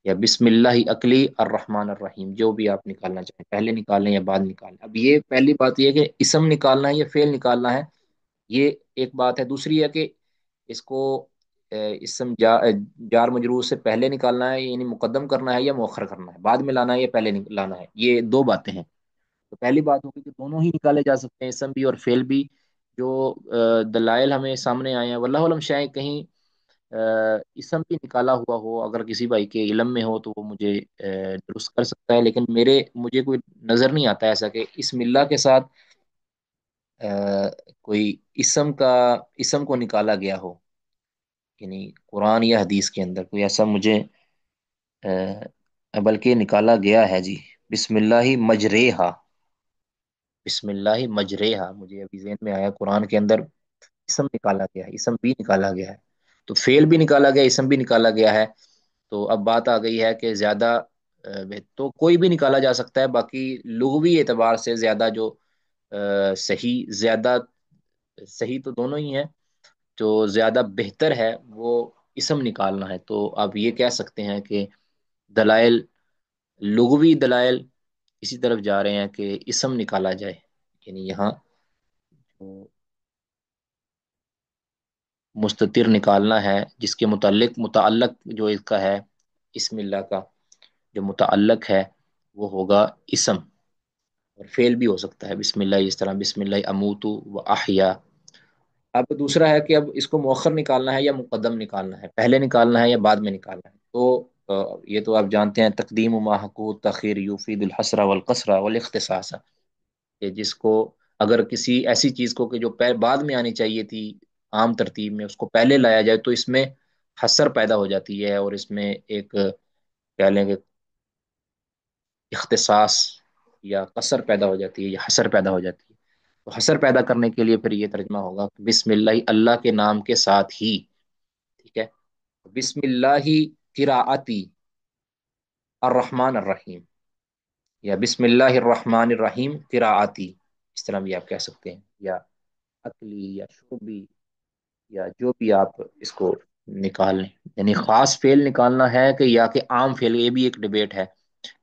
یا بسم اللہ اکلی الرحمن الرحیم، جو بھی آپ نکالنا چاہیں، پہلے نکالیں یا بعد نکالیں۔ اب یہ پہلی بات یہ ہے کہ اسم نکالنا ہے یا فعل نکالنا ہے، یہ ایک بات ہے۔ دوسری ہے کہ اس کو اسم جار مجرور سے پہلے نکالنا ہے یعنی مقدم کرنا ہے، یا مؤخر کرنا ہے، بعد میں لانا ہے یا پہلے لانا ہے، یہ دو باتیں ہیں۔ تو پہلی بات ہوگی کہ دونوں ہی نکالے جا سکتے ہیں، اسم بھی اور فعل بھی۔ جو دلائل ہمیں سامنے آئے ہیں واللہ علم، شاید کہیں اسم بھی نکالا ہوا ہو، اگر کسی بھائی کے علم میں ہو تو وہ مجھے درست کر سکتا ہے، لیکن مجھے کوئی نظر نہیں آتا ایسا کہ اسم اللہ کے ساتھ کوئی اسم کو نکالا گیا ہو، یعنی قرآن یا حدیث کے اندر کوئی ایسا مجھے بلکہ نکالا گیا ہے جی، بسم اللہ مجریہا، بسم اللہ مجریہا، مجھے ابھی ذہن میں آیا، قرآن کے اندر اسم نکالا گیا ہے، اسم بھی نکالا گیا ہے، تو فعل بھی نکالا گیا، اسم بھی نکالا گیا ہے۔ تو اب بات آ گئی ہے کہ زیادہ تو کوئی بھی نکالا جا سکتا ہے، باقی لغوی اعتبار سے زیادہ جو صحیح تو دونوں ہی ہیں، جو زیادہ بہتر ہے وہ اسم نکالنا ہے۔ تو آپ یہ کہہ سکتے ہیں کہ دلائل، لغوی دلائل اسی طرف جا رہے ہیں کہ اسم نکالا جائے، یعنی یہاں جو مستتر نکالنا ہے جس کے متعلق جو اس کا ہے، اسم اللہ کا جو متعلق ہے وہ ہوگا اسم، اور فعل بھی ہو سکتا ہے بسم اللہ، اس طرح بسم اللہ اموت و احیا۔ اب دوسرا ہے کہ اب اس کو مؤخر نکالنا ہے یا مقدم نکالنا ہے، پہلے نکالنا ہے یا بعد میں نکالنا ہے۔ تو یہ تو آپ جانتے ہیں، تقدیم ما حقو تخیر یفید الحسر والقصر والاختصاص، کہ جس کو اگر کسی ایسی چیز کو کہ جو بعد میں آنی چاہیے تھی عام ترتیب میں، اس کو پہلے لایا جائے تو اس میں حسر پیدا ہو جاتی ہے، اور اس میں ایک کہہ لیں کہ اختصاص یا قصر پیدا ہو جاتی ہے یا حسر پیدا ہو جاتی ہے. تو حسر پیدا کرنے کے لیے پھر یہ ترجمہ ہوگا کہ بسم اللہ، اللہ کے نام کے ساتھ ہی. ٹھیک ہے. بسم اللہ قراءتی الرحمن الرحیم، یا بسم اللہ الرحمن الرحیم قراءتی، اس طرح بھی آپ کہہ سکتے ہیں، یا عقلی یا شعبی، یا جو بھی آپ اس کو نکال لیں. یعنی خاص فعل نکالنا ہے کہ یا کہ عام فعل، یہ بھی ایک ڈبیٹ ہے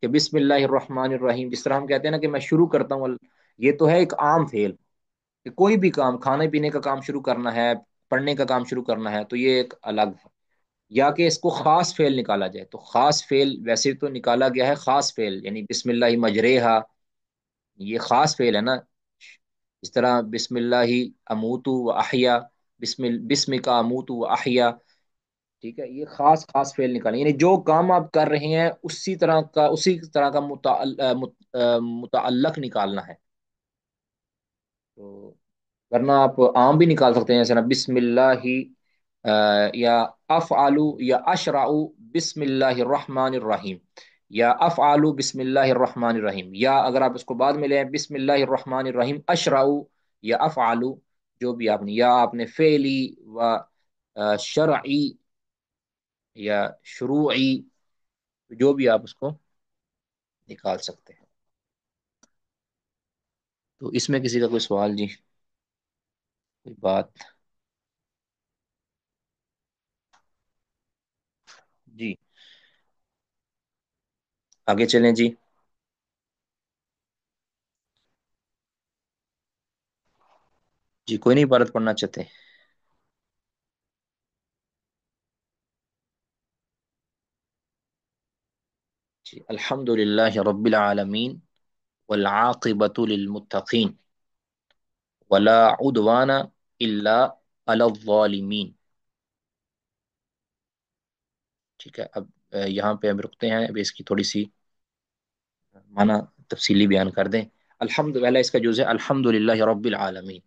کہ بسم اللہ الرحمن الرحیم جس طرح ہم کہتے ہیں نا کہ میں شروع کرتا ہوں، یہ تو ہے ایک عام فعل کہ کوئی بھی کام، کھانے پینے کا کام شروع کرنا ہے، پڑھنے کا کام شروع کرنا ہے، تو یہ ایک الگ ہے. یا کہ اس کو خاص فعل نکالا جائے، تو خاص فعل ویسے تو نکالا گیا ہے خاص فعل، یعنی بسم اللہ مجریہا، یہ خاص فعل ہے نا. اس طرح بسم اللہ اموتو و احیا، بسم کا اموتو و احیا. ٹھیک ہے. یہ خاص خاص فعل نکالیں، یعنی جو کام آپ کر رہے ہیں اسی طرح کا متعلق نکالنا ہے. تو ورنہ آپ عام بھی نکال سکتے ہیں، جیسے نا بسم اللہ یا افعلو یا اشرعو بسم اللہ الرحمن الرحیم، یا افعلو بسم اللہ الرحمن الرحیم، یا اگر آپ اس کو بعد میں لیں بسم اللہ الرحمن الرحیم اشرعو یا افعلو، جو بھی آپ نے، یا آپ نے فعلی و شرعی یا شروعی، جو بھی آپ اس کو نکال سکتے ہیں. تو اس میں کسی کا کوئی سوال جی، کوئی بات؟ جی آگے چلیں جی. جی کوئی نہیں عبارت پڑھنا چاہتے؟ جی الحمد للہ رب العالمین والعاقبۃ للمتقین ولا عدوان الا علی الظالمین. ٹھیک ہے. اب یہاں پہ ہم رکتے ہیں، اب اس کی تھوڑی سی معنی تفصیلی بیان کر دیں. الحمد للہ، اس کا جز ہے الحمد للہ رب العالمین.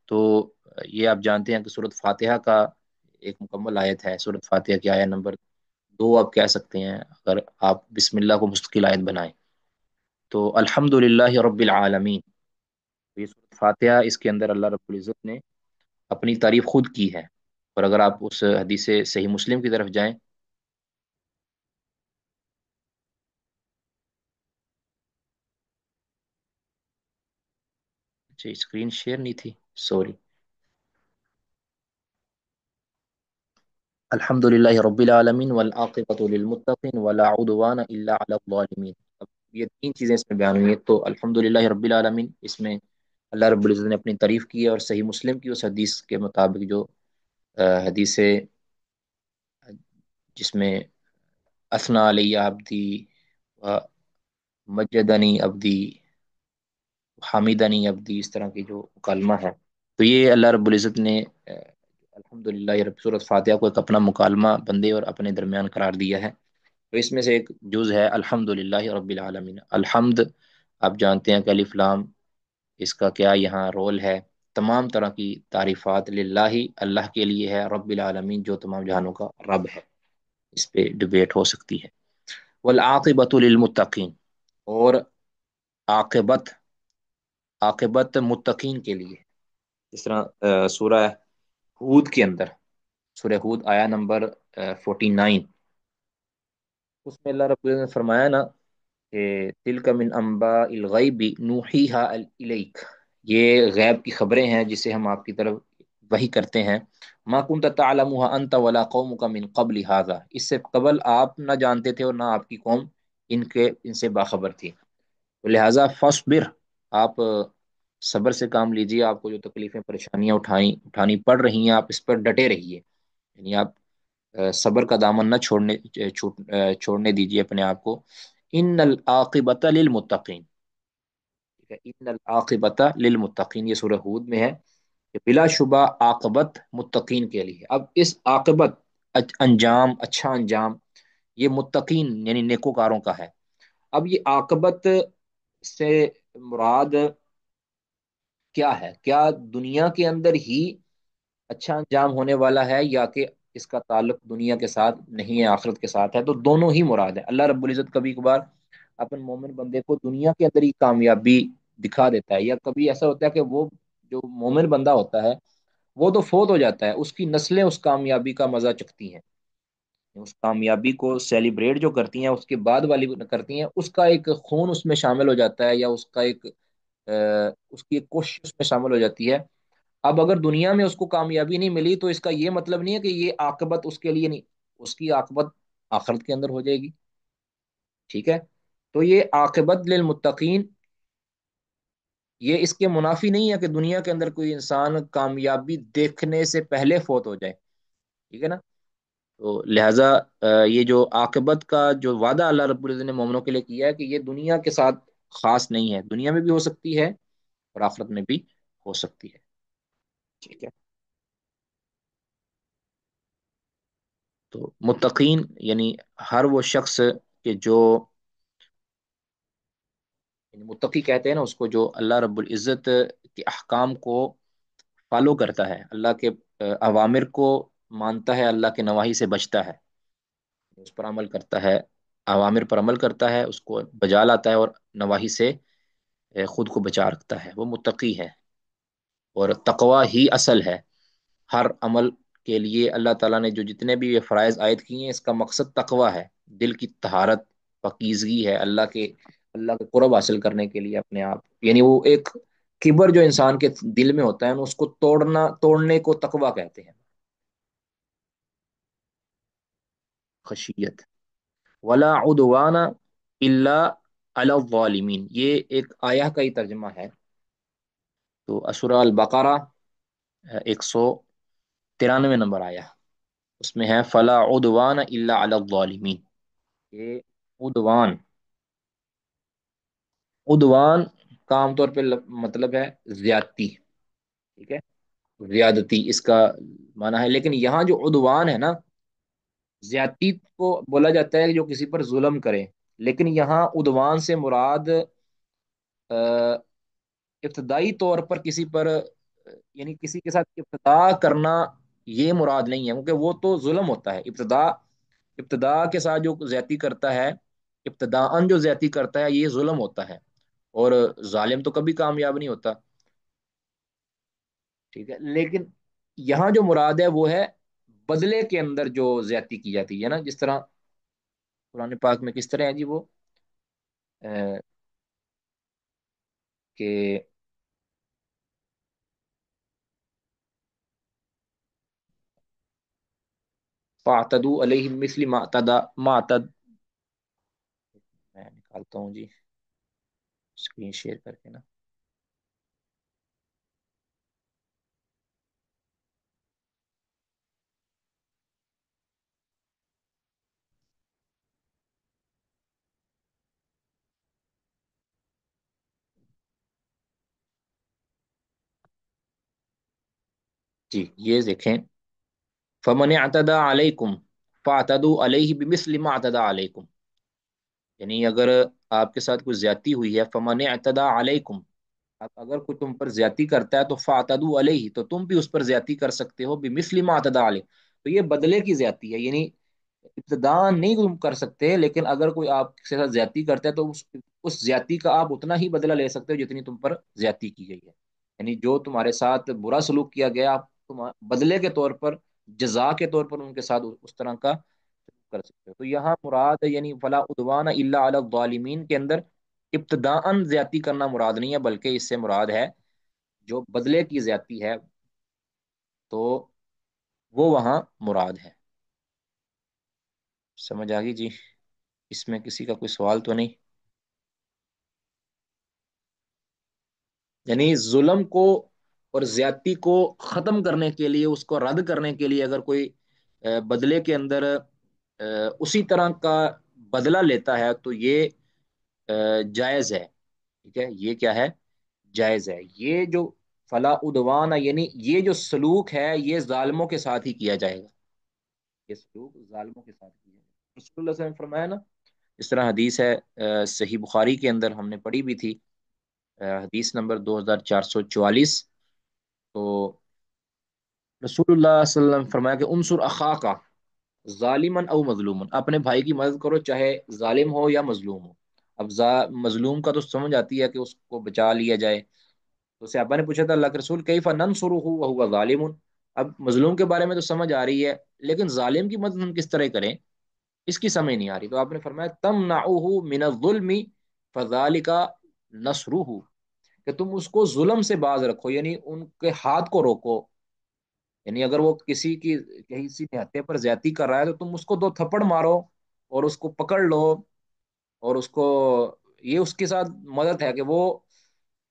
تو یہ آپ جانتے ہیں کہ سورۃ فاتحہ کا ایک مکمل آیت ہے. سورۃ فاتحہ کی آیت نمبر 2 آپ کہہ سکتے ہیں اگر آپ بسم اللہ کو مستقل آیت بنائیں. تو الحمد للہ رب العالمین، یہ سورۃ فاتحہ، اس کے اندر اللہ رب العزت نے اپنی تعریف خود کی ہے. اور اگر آپ اس حدیث صحیح مسلم کی طرف جائیں، اچھا اسکرین شیئر نہیں تھی، سوری. الحمد للہ رب العالمین والعاقبۃ للمتقین ولا عدوان الا علی الظالمین. اب یہ تین چیزیں اس میں بیان ہوئی ہیں. تو الحمد للہ رب العالمین، اس میں اللہ رب العزت نے اپنی تعریف کی ہے، اور صحیح مسلم کی اس حدیث کے مطابق جو حدیث جس میں اثنا علی عبدی و مجدنی عبدی حمیدنی عبدی، اس طرح کی جو مکالمہ ہے، تو یہ اللہ رب العزت نے الحمد للہ رب سورۃ فاتحہ کو ایک اپنا مکالمہ بندے اور اپنے درمیان قرار دیا ہے. تو اس میں سے ایک جز ہے الحمد للہ رب العالمین. الحمد، آپ جانتے ہیں کہ الف لام، اس کا کیا یہاں رول ہے. تمام طرح کی تعریفات للہ، اللہ کے لیے ہے، رب العالمین جو تمام جہانوں کا رب ہے. اس پہ ڈبیٹ ہو سکتی ہے. والعاقبۃ للمتقین، اور عاقبت، عاقبت متقین کے لیے. جس طرح سورہ ہود کے اندر، سورہ ہود آیا نمبر 49، اس میں اللہ رب العزت نے فرمایا نا کہ تلک من انباء الغیب نوحیہا الیک، یہ غیب کی خبریں ہیں جسے ہم آپ کی طرف وحی کرتے ہیں. ما کنت تعلمها انت ولا قومك من قبل هذا، اس سے قبل آپ نہ جانتے تھے اور نہ آپ کی قوم ان سے باخبر تھی. تو لہٰذا فاصبر، آپ صبر سے کام لیجیے. آپ کو جو تکلیفیں پریشانیاں اٹھانی پڑ رہی ہیں، آپ اس پر ڈٹے رہیے. یعنی آپ صبر کا دامن نہ چھوڑنے دیجیے اپنے آپ کو. ان العاقبۃ للمتقین، ٹھیک ہے، ان العاقبۃ للمتقین، یہ سورہ ہود میں ہے کہ بلا شبہ عاقبت متقین کے لیے. اب اس عاقبت، انجام، اچھا انجام، یہ متقین یعنی نیکوکاروں کا ہے. اب یہ عاقبت سے مراد کیا ہے؟ کیا دنیا کے اندر ہی اچھا انجام ہونے والا ہے، یا کہ اس کا تعلق دنیا کے ساتھ نہیں ہے، آخرت کے ساتھ ہے؟ تو دونوں ہی مراد ہے. اللہ رب العزت کبھی کبھار اپن مومن بندے کو دنیا کے اندر ہی کامیابی دکھا دیتا ہے، یا کبھی ایسا ہوتا ہے کہ وہ جو مومن بندہ ہوتا ہے وہ تو فوت ہو جاتا ہے، اس کی نسلیں اس کامیابی کا مزہ چکھتی ہیں، اس کامیابی کو سیلیبریٹ جو کرتی ہیں، اس کے بعد والی کرتی ہیں، اس کا ایک خون اس میں شامل ہو جاتا ہے، یا اس کا ایک اس کی ایک کوشش اس میں شامل ہو جاتی ہے۔ اب اگر دنیا میں اس کو کامیابی نہیں ملی تو اس کا یہ مطلب نہیں ہے کہ یہ عاقبت اس کے لیے نہیں، اس کی عاقبت آخرت کے اندر ہو جائے گی، ٹھیک ہے؟ تو یہ عاقبت للمتقین، یہ اس کے منافی نہیں ہے کہ دنیا کے اندر کوئی انسان کامیابی دیکھنے سے پہلے فوت ہو جائے، ٹھیک ہے نا؟ تو لہٰذا یہ جو عاقبت کا جو وعدہ اللہ رب العزت نے مومنوں کے لیے کیا ہے کہ یہ دنیا کے ساتھ خاص نہیں ہے، دنیا میں بھی ہو سکتی ہے اور آخرت میں بھی ہو سکتی ہے، ٹھیک ہے؟ تو متقین یعنی ہر وہ شخص کہ جو، یعنی متقی کہتے ہیں نا اس کو جو اللہ رب العزت کے احکام کو فالو کرتا ہے، اللہ کے اوامر کو مانتا ہے، اللہ کے نواحی سے بچتا ہے، اس پر عمل کرتا ہے، اوامر پر عمل کرتا ہے، اس کو بجا لاتا ہے، اور نواحی سے خود کو بچا رکھتا ہے، وہ متقی ہے۔ اور تقوی ہی اصل ہے ہر عمل کے لیے۔ اللہ تعالیٰ نے جو جتنے بھی یہ فرائض عائد کیے ہیں، اس کا مقصد تقوی ہے، دل کی طہارت، پاکیزگی ہے، اللہ کے قرب حاصل کرنے کے لیے اپنے آپ، یعنی وہ ایک کبر جو انسان کے دل میں ہوتا ہے نا، اس کو توڑنے کو تقوی کہتے ہیں، خشیت۔ ولا عدوان الا علی الظالمین، یہ ایک آیہ کا ہی ترجمہ ہے۔ تو اسورہ البقرہ 193 نمبر آیا، اس میں ہے فلا عدوان الا علی الظالمین۔ یہ عدوان، عدوان کا عام طور پہ مطلب ہے زیادتی، ٹھیک ہے؟ زیادتی اس کا معنی ہے، لیکن یہاں جو عدوان ہے نا، زیادتی کو بولا جاتا ہے کہ جو کسی پر ظلم کرے، لیکن یہاں عدوان سے مراد ابتدائی طور پر کسی پر یعنی کسی کے ساتھ ابتدا کرنا، یہ مراد نہیں ہے، کیونکہ وہ تو ظلم ہوتا ہے۔ ابتدا کے ساتھ جو زیادتی کرتا ہے، ابتداءً جو زیادتی کرتا ہے، یہ ظلم ہوتا ہے، اور ظالم تو کبھی کامیاب نہیں ہوتا، ٹھیک ہے؟ لیکن یہاں جو مراد ہے وہ ہے بدلے کے اندر جو زیادتی کی جاتی ہے نا، جس طرح قرآن پاک میں کس طرح ہے جی وہ کہ فاعتدوا علیہم مثل ما اعتد، میں نکالتا ہوں جی اسکرین شیئر کر کے نا۔ جی یہ دیکھیں، فمن اعتدى علیکم فاعتدوا علیہ بمثل ما اعتدى علیکم، یعنی اگر آپ کے ساتھ کوئی زیادتی ہوئی ہے، فمن اعتدى علیکم، اب اگر کوئی تم پر زیادتی کرتا ہے تو فاعتدوا علیہ، تو تم بھی اس پر زیادتی کر سکتے ہو، بمثل ما اعتدى علیہ، تو یہ بدلے کی زیادتی ہے، یعنی ابتداء نہیں تم کر سکتے، لیکن اگر کوئی آپ کے ساتھ زیادتی کرتا ہے تو اس زیادتی کا آپ اتنا ہی بدلہ لے سکتے ہو جتنی تم پر زیادتی کی گئی ہے، یعنی جو تمہارے ساتھ برا سلوک کیا گیا، آپ بدلے کے طور پر، جزا کے طور پر ان کے ساتھ اس طرح کا کر سکتے ہو۔ تو یہاں مراد ہے یعنی فلا عدوان الا علی الظالمین کے اندر ابتداءً زیادتی کرنا مراد نہیں ہے، بلکہ اس سے مراد ہے جو بدلے کی زیادتی ہے، تو وہ وہاں مراد ہے۔ سمجھ آ گئی جی؟ اس میں کسی کا کوئی سوال تو نہیں؟ یعنی ظلم کو اور زیادتی کو ختم کرنے کے لیے، اس کو رد کرنے کے لیے، اگر کوئی بدلے کے اندر اسی طرح کا بدلہ لیتا ہے تو یہ جائز ہے، ٹھیک ہے؟ یہ کیا ہے؟ جائز ہے۔ یہ جو فلا عدوان ہے، یعنی یہ جو سلوک ہے یہ ظالموں کے ساتھ ہی کیا جائے گا، یہ سلوک ظالموں کے ساتھ کیا جائے گا۔ رسول اللہ صلی اللہ علیہ وسلم نے فرمایا نا، اس طرح حدیث ہے صحیح بخاری کے اندر، ہم نے پڑھی بھی تھی، حدیث نمبر 2444۔ تو رسول اللہ صلی اللہ علیہ وسلم نے فرمایا کہ انصر اخاک ظالما او مظلوما، اپنے بھائی کی مدد کرو چاہے ظالم ہو یا مظلوم ہو، اب مظلوم کا تو سمجھ آتی ہے کہ اس کو بچا لیا جائے. تو صحابہ نے پوچھا تھا اللہ کے رسول کیف ننصرہ وہو ظالم. اب مظلوم کے بارے میں تو سمجھ آ رہی ہے، لیکن ظالم کی مدد ہم کس طرح کریں، اس کی سمجھ نہیں آ رہی. تو آپ نے فرمایا تمنعوہ من الظلم فذلک نصرہ، کہ تم اس کو ظلم سے باز رکھو، یعنی ان کے ہاتھ کو روکو. یعنی اگر وہ کسی نہتے پر زیادتی کر رہا ہے تو تم اس کو دو تھپڑ مارو اور اس کو پکڑ لو، اور اس کو، یہ اس کے ساتھ مدد ہے کہ وہ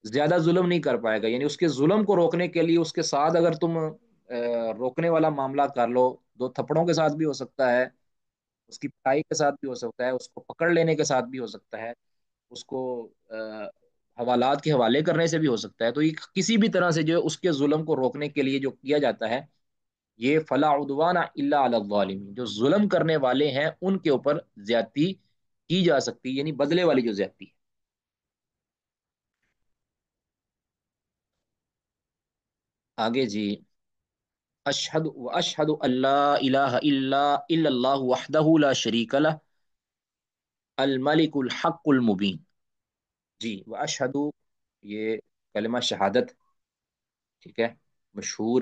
زیادہ ظلم نہیں کر پائے گا. یعنی اس کے ظلم کو روکنے کے لیے اس کے ساتھ اگر تم روکنے والا معاملہ کر لو، دو تھپڑوں کے ساتھ بھی ہو سکتا ہے، اس کی پٹائی کے ساتھ بھی ہو سکتا ہے، اس کو پکڑ لینے کے ساتھ بھی ہو سکتا ہے، اس کو حوالات کے حوالے کرنے سے بھی ہو سکتا ہے. تو یہ کسی بھی طرح سے جو ہے اس کے ظلم کو روکنے کے لیے جو کیا جاتا ہے، یہ فلا عدوان الا علی الظالمین، جو ظلم کرنے والے ہیں ان کے اوپر زیادتی کی جا سکتی، یعنی بدلے والی جو زیادتی ہے. آگے جی. اشہد اللہ الہ الا اللہ وحدہ لا شریک لہ الملک الحق المبین. جی واشہد، یہ کلمہ شہادت، ٹھیک ہے، مشہور،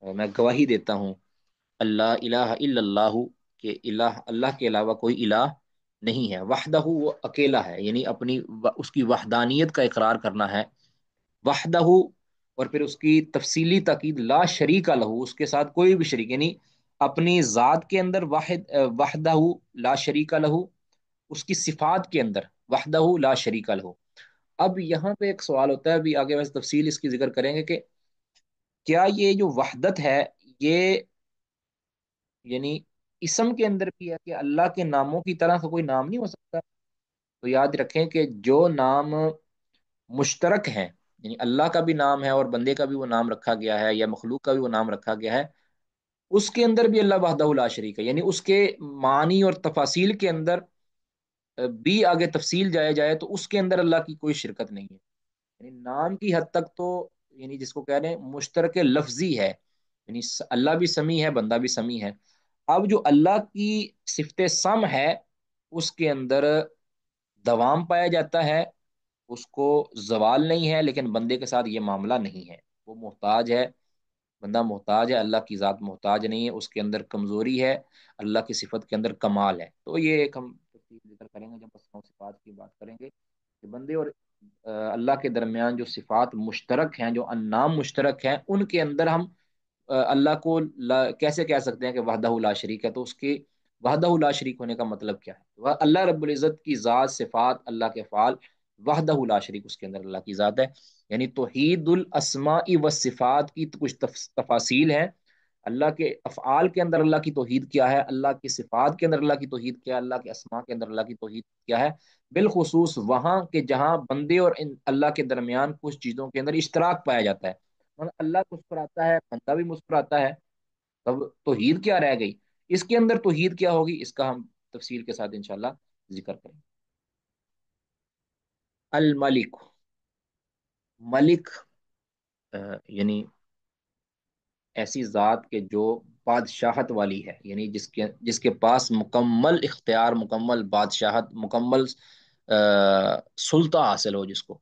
میں گواہی دیتا ہوں اللہ الہ الا اللہ، کہ الہ اللہ کے علاوہ کوئی الہ نہیں ہے. وحدہ وہ اکیلا ہے، یعنی اپنی اس کی وحدانیت کا اقرار کرنا ہے. وحدہ، اور پھر اس کی تفصیلی تاکید لا شریک لہو، اس کے ساتھ کوئی بھی شریک، یعنی اپنی ذات کے اندر وحدہ لا شریک لہو، اس کی صفات کے اندر وحدہ لا شریک لہو. اب یہاں پہ ایک سوال ہوتا ہے، ابھی آگے ویسے تفصیل اس کی ذکر کریں گے، کہ کیا یہ جو وحدت ہے، یہ یعنی اسم کے اندر بھی ہے کہ اللہ کے ناموں کی طرح کا کوئی نام نہیں ہو سکتا. تو یاد رکھیں کہ جو نام مشترک ہیں، یعنی اللہ کا بھی نام ہے اور بندے کا بھی وہ نام رکھا گیا ہے، یا مخلوق کا بھی وہ نام رکھا گیا ہے، اس کے اندر بھی اللہ وحدہ لا شریک ہے. یعنی اس کے معنی اور تفاصیل کے اندر بھی آگے تفصیل جائے جائے تو اس کے اندر اللہ کی کوئی شرکت نہیں ہے. یعنی نام کی حد تک تو، یعنی جس کو کہہ رہے ہیں مشترک لفظی ہے، یعنی اللہ بھی سمیع ہے، بندہ بھی سمیع ہے. اب جو اللہ کی صفت سم ہے، اس کے اندر دوام پایا جاتا ہے، اس کو زوال نہیں ہے، لیکن بندے کے ساتھ یہ معاملہ نہیں ہے. وہ محتاج ہے، بندہ محتاج ہے، اللہ کی ذات محتاج نہیں ہے، اس کے اندر کمزوری ہے، اللہ کی صفت کے اندر کمال ہے. تو یہ ایک ہم تفصیل ذکر کریں گے جب اسماء و صفات کی بات کریں گے، کہ بندے اور اللہ کے درمیان جو صفات مشترک ہیں، جو انعام مشترک ہیں، ان کے اندر ہم اللہ کو کیسے کہہ سکتے ہیں کہ وحدہ لا شریک ہے. تو اس کے وحدہ لا شریک ہونے کا مطلب کیا ہے؟ اللہ رب العزت کی ذات، صفات، اللہ کے افعال، وحدہ لا شریک اس کے اندر اللہ کی ذات ہے. یعنی توحید الاسماء والصفات کی کچھ تفاصیل ہیں. اللہ کے افعال کے اندر اللہ کی توحید کیا ہے، اللہ کی صفات کے اندر اللہ کی توحید کیا ہے، اللہ کے اسماء کے اندر اللہ کی توحید کیا ہے، بالخصوص وہاں کہ جہاں بندے اور اللہ کے درمیان کچھ چیزوں کے اندر اشتراک پایا جاتا ہے. اللہ مسکراتا ہے، بندہ بھی مسکراتا ہے، تب توحید کیا رہ گئی؟ اس کے اندر توحید کیا ہوگی، اس کا ہم تفصیل کے ساتھ انشاءاللہ ذکر کریں. الملک، ملک یعنی ایسی ذات کے جو بادشاہت والی ہے، یعنی جس کے پاس مکمل اختیار، مکمل بادشاہت، مکمل سلطہ حاصل ہو جس کو.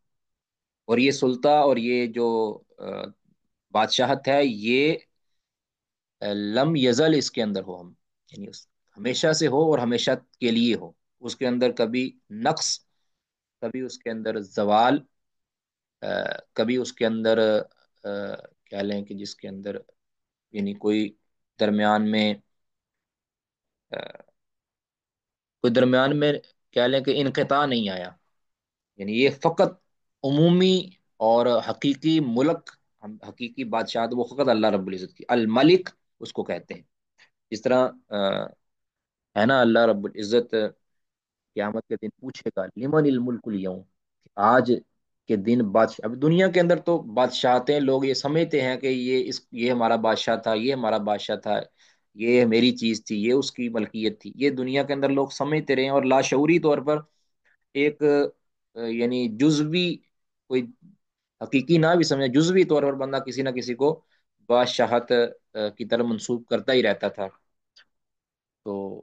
اور یہ سلطہ اور یہ جو بادشاہت ہے، یہ لم یزل اس کے اندر ہو، ہم یعنی ہمیشہ سے ہو اور ہمیشہ کے لیے ہو. اس کے اندر کبھی نقص، کبھی اس کے اندر زوال، کبھی اس کے اندر کہہ لیں کہ جس کے اندر یعنی آ، کوئی درمیان میں کہہ لیں کہ انقطاع نہیں آیا. یعنی یہ فقط عمومی اور حقیقی ملک، حقیقی بادشاہت وہ فقط اللہ رب العزت کی. الملک اس کو کہتے ہیں. جس طرح ہے نا، اللہ رب العزت قیامت کے دن پوچھے گا لمن الملک اليوم، آج کے دن بادشاہ. اب دنیا کے اندر تو بادشاہتیں لوگ یہ سمجھتے ہیں کہ یہ ہمارا بادشاہ تھا، یہ ہمارا بادشاہ تھا، یہ میری چیز تھی، یہ اس کی ملکیت تھی. یہ دنیا کے اندر لوگ سمجھتے رہے ہیں، اور لاشعوری طور پر ایک یعنی جزوی، کوئی حقیقی نہ بھی سمجھے، جزوی طور پر بندہ کسی نہ کسی کو بادشاہت کی طرف منسوب کرتا ہی رہتا تھا. تو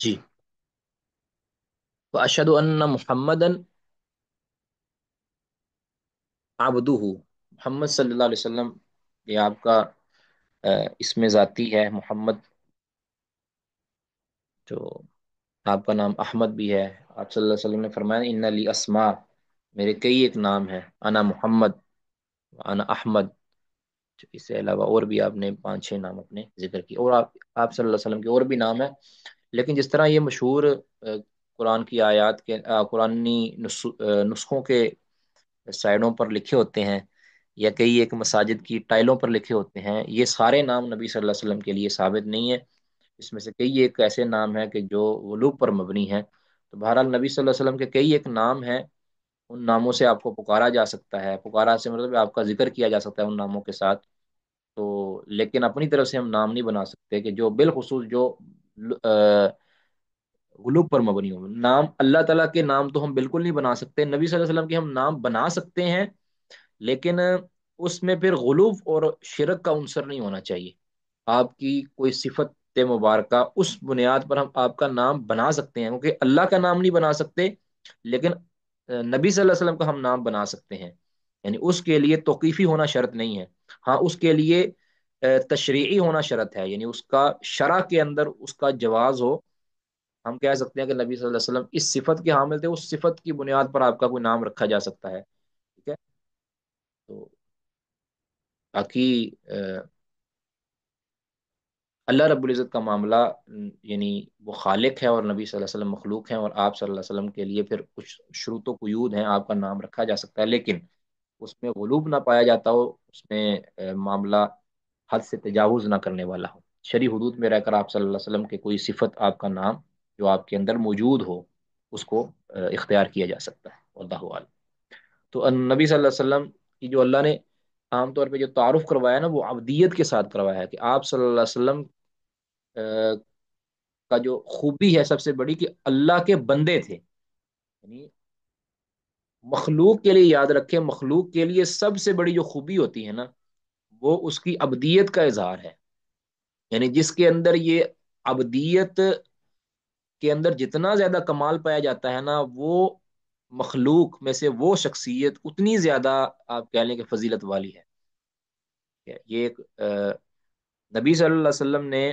جی، واشهد ان محمدا عبدہ، محمد صلی اللہ علیہ وسلم یہ آپ کا اسم ذاتی ہے محمد، جو آپ کا نام احمد بھی ہے۔ آپ صلی اللہ علیہ وسلم نے فرمایا ان لی اسماء، میرے کئی ایک نام ہیں، انا محمد، انا احمد۔ اس سے علاوہ اور بھی آپ نے پانچ چھ نام اپنے ذکر کیے، اور آپ صلی اللہ علیہ وسلم کے اور بھی نام ہیں، لیکن جس طرح یہ مشہور قرآن کی آیات کے قرآنی نسخوں کے سائڈوں پر لکھے ہوتے ہیں، یا کئی ایک مساجد کی ٹائلوں پر لکھے ہوتے ہیں، یہ سارے نام نبی صلی اللہ علیہ وسلم کے لیے ثابت نہیں ہے۔ اس میں سے کئی ایک ایسے نام ہیں کہ جو غلوب پر مبنی ہیں۔ تو بہرحال نبی صلی اللہ علیہ وسلم کے کئی ایک نام ہیں، ان ناموں سے آپ کو پکارا جا سکتا ہے، پکارا سے مطلب آپ کا ذکر کیا جا سکتا ہے ان ناموں کے ساتھ، تو لیکن اپنی طرف سے ہم نام نہیں بنا سکتے کہ جو بالخصوص جو غلوب پر مبنی ہو۔ نام اللہ تعالیٰ کے نام تو ہم بالکل نہیں بنا سکتے، نبی صلی اللہ علیہ وسلم کے ہم نام بنا سکتے ہیں، لیکن اس میں پھر غلوب اور شرک کا عنصر نہیں ہونا چاہیے۔ آپ کی کوئی صفت مبارکہ اس بنیاد پر ہم آپ کا نام بنا سکتے ہیں، کیونکہ اللہ کا نام نہیں بنا سکتے، لیکن نبی صلی اللہ علیہ وسلم کا ہم نام بنا سکتے ہیں، یعنی اس کے لیے توقیفی ہونا شرط نہیں ہے۔ ہاں اس کے لیے تشریعی ہونا شرط ہے، یعنی اس کا شرع کے اندر اس کا جواز ہو۔ ہم کہہ سکتے ہیں کہ نبی صلی اللہ علیہ وسلم اس صفت کے حامل تھے، اس صفت کی بنیاد پر آپ کا کوئی نام رکھا جا سکتا ہے، ٹھیک ہے۔ تو باقی اللہ رب العزت کا معاملہ یعنی وہ خالق ہے اور نبی صلی اللہ علیہ وسلم مخلوق ہیں، اور آپ صلی اللہ علیہ وسلم کے لیے پھر کچھ شروط و قیود ہیں، آپ کا نام رکھا جا سکتا ہے، لیکن اس میں غلوب نہ پایا جاتا ہو، اس میں معاملہ حد سے تجاوز نہ کرنے والا ہو، شرعی حدود میں رہ کر آپ صلی اللہ علیہ وسلم کے کوئی صفت، آپ کا نام جو آپ کے اندر موجود ہو، اس کو اختیار کیا جا سکتا ہے، واللہ اعلم۔ تو نبی صلی اللہ علیہ وسلم کی جو اللہ نے عام طور پہ جو تعارف کروایا نا، وہ عبدیت کے ساتھ کروایا ہے، کہ آپ صلی اللہ علیہ وسلم کا جو خوبی ہے سب سے بڑی، کہ اللہ کے بندے تھے، یعنی مخلوق کے لیے یاد رکھیں، مخلوق کے لیے سب سے بڑی جو خوبی ہوتی ہے نا، وہ اس کی ابدیت کا اظہار ہے، یعنی جس کے اندر یہ ابدیت کے اندر جتنا زیادہ کمال پایا جاتا ہے نا، وہ مخلوق میں سے وہ شخصیت اتنی زیادہ آپ کہہ لیں کہ فضیلت والی ہے۔ یہ ایک نبی صلی اللہ علیہ وسلم نے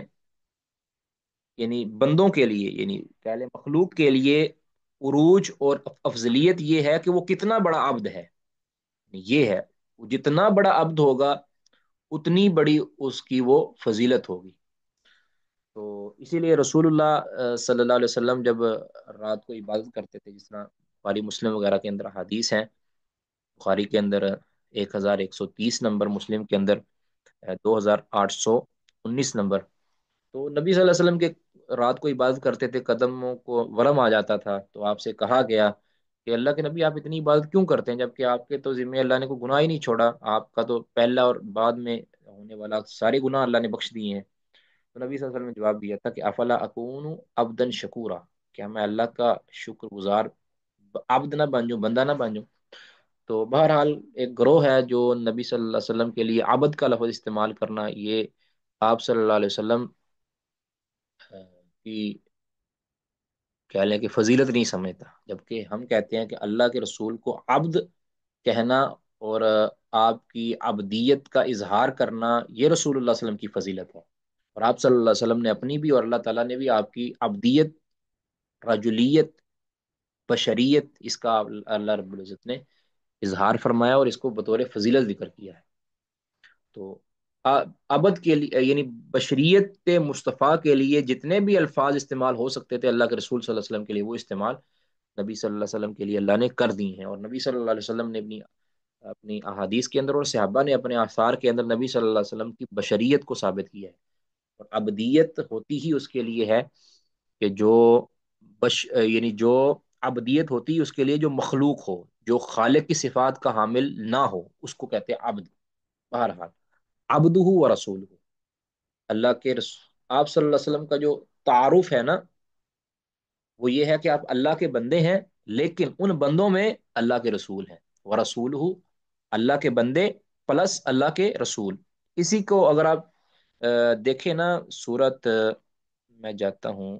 یعنی بندوں کے لیے، یعنی کہہ لیں مخلوق کے لیے عروج اور افضلیت یہ ہے کہ وہ کتنا بڑا عبد ہے، یہ ہے وہ جتنا بڑا عبد ہوگا اتنی بڑی اس کی وہ فضیلت ہوگی۔ تو اسی لیے رسول اللہ صلی اللہ علیہ وسلم جب رات کو عبادت کرتے تھے، جس طرح بخاری مسلم وغیرہ کے اندر حدیث ہیں، بخاری کے اندر 1130 نمبر، مسلم کے اندر 2819 نمبر، تو نبی صلی اللہ علیہ وسلم کے رات کو عبادت کرتے تھے، قدموں کو ورم آ جاتا تھا، تو آپ سے کہا گیا کہ اللہ کے نبی آپ اتنی عبادت کیوں کرتے ہیں، جبکہ آپ کے تو ذمہ اللہ نے کوئی گناہ ہی نہیں چھوڑا، آپ کا تو پہلا اور بعد میں ہونے والا سارے گناہ اللہ نے بخش دیے ہیں۔ تو نبی صلی اللہ علیہ وسلم نے جواب دیا تھا کہ افلا اکون عبدا شکورا، کیا میں اللہ کا شکر گزار عبد نہ بن جاؤں، بندہ نہ بن جاؤں؟ تو بہرحال ایک گروہ ہے جو نبی صلی اللہ علیہ وسلم کے لیے عبد کا لفظ استعمال کرنا، یہ آپ صلی اللہ علیہ وسلم کی کہہ لیں کہ فضیلت نہیں سمجھتا، جبکہ ہم کہتے ہیں کہ اللہ کے رسول کو عبد کہنا اور آپ کی عبدیت کا اظہار کرنا، یہ رسول اللہ صلی اللہ علیہ وسلم کی فضیلت ہے، اور آپ صلی اللہ علیہ وسلم نے اپنی بھی اور اللہ تعالیٰ نے بھی آپ کی عبدیت، رجولیت، بشریت، اس کا اللہ رب العزت نے اظہار فرمایا اور اس کو بطور فضیلت ذکر کیا ہے۔ تو ابد کے لیے یعنی بشریت مصطفیٰ کے لیے جتنے بھی الفاظ استعمال ہو سکتے تھے اللہ کے رسول صلی اللہ علیہ وسلم کے لیے، وہ استعمال نبی صلی اللہ علیہ وسلم کے لیے اللہ نے کر دی ہیں، اور نبی صلی اللہ علیہ وسلم نے اپنی اپنی احادیث کے اندر اور صحابہ نے اپنے آثار کے اندر نبی صلی اللہ علیہ وسلم کی بشریت کو ثابت کیا ہے، اور ابدیت ہوتی ہی اس کے لیے ہے کہ جو یعنی جو ابدیت ہوتی ہے اس کے لیے جو مخلوق ہو، جو خالق کی صفات کا حامل نہ ہو، اس کو کہتے ہیں عبد۔ بہرحال عبدہ و رسول، اللہ کے آپ صلی اللہ علیہ وسلم کا جو تعارف ہے نا، وہ یہ ہے کہ آپ اللہ کے بندے ہیں، لیکن ان بندوں میں اللہ کے رسول ہیں، و رسول، اللہ کے بندے پلس اللہ کے رسول۔ اسی کو اگر آپ دیکھیں نا، سورت میں جاتا ہوں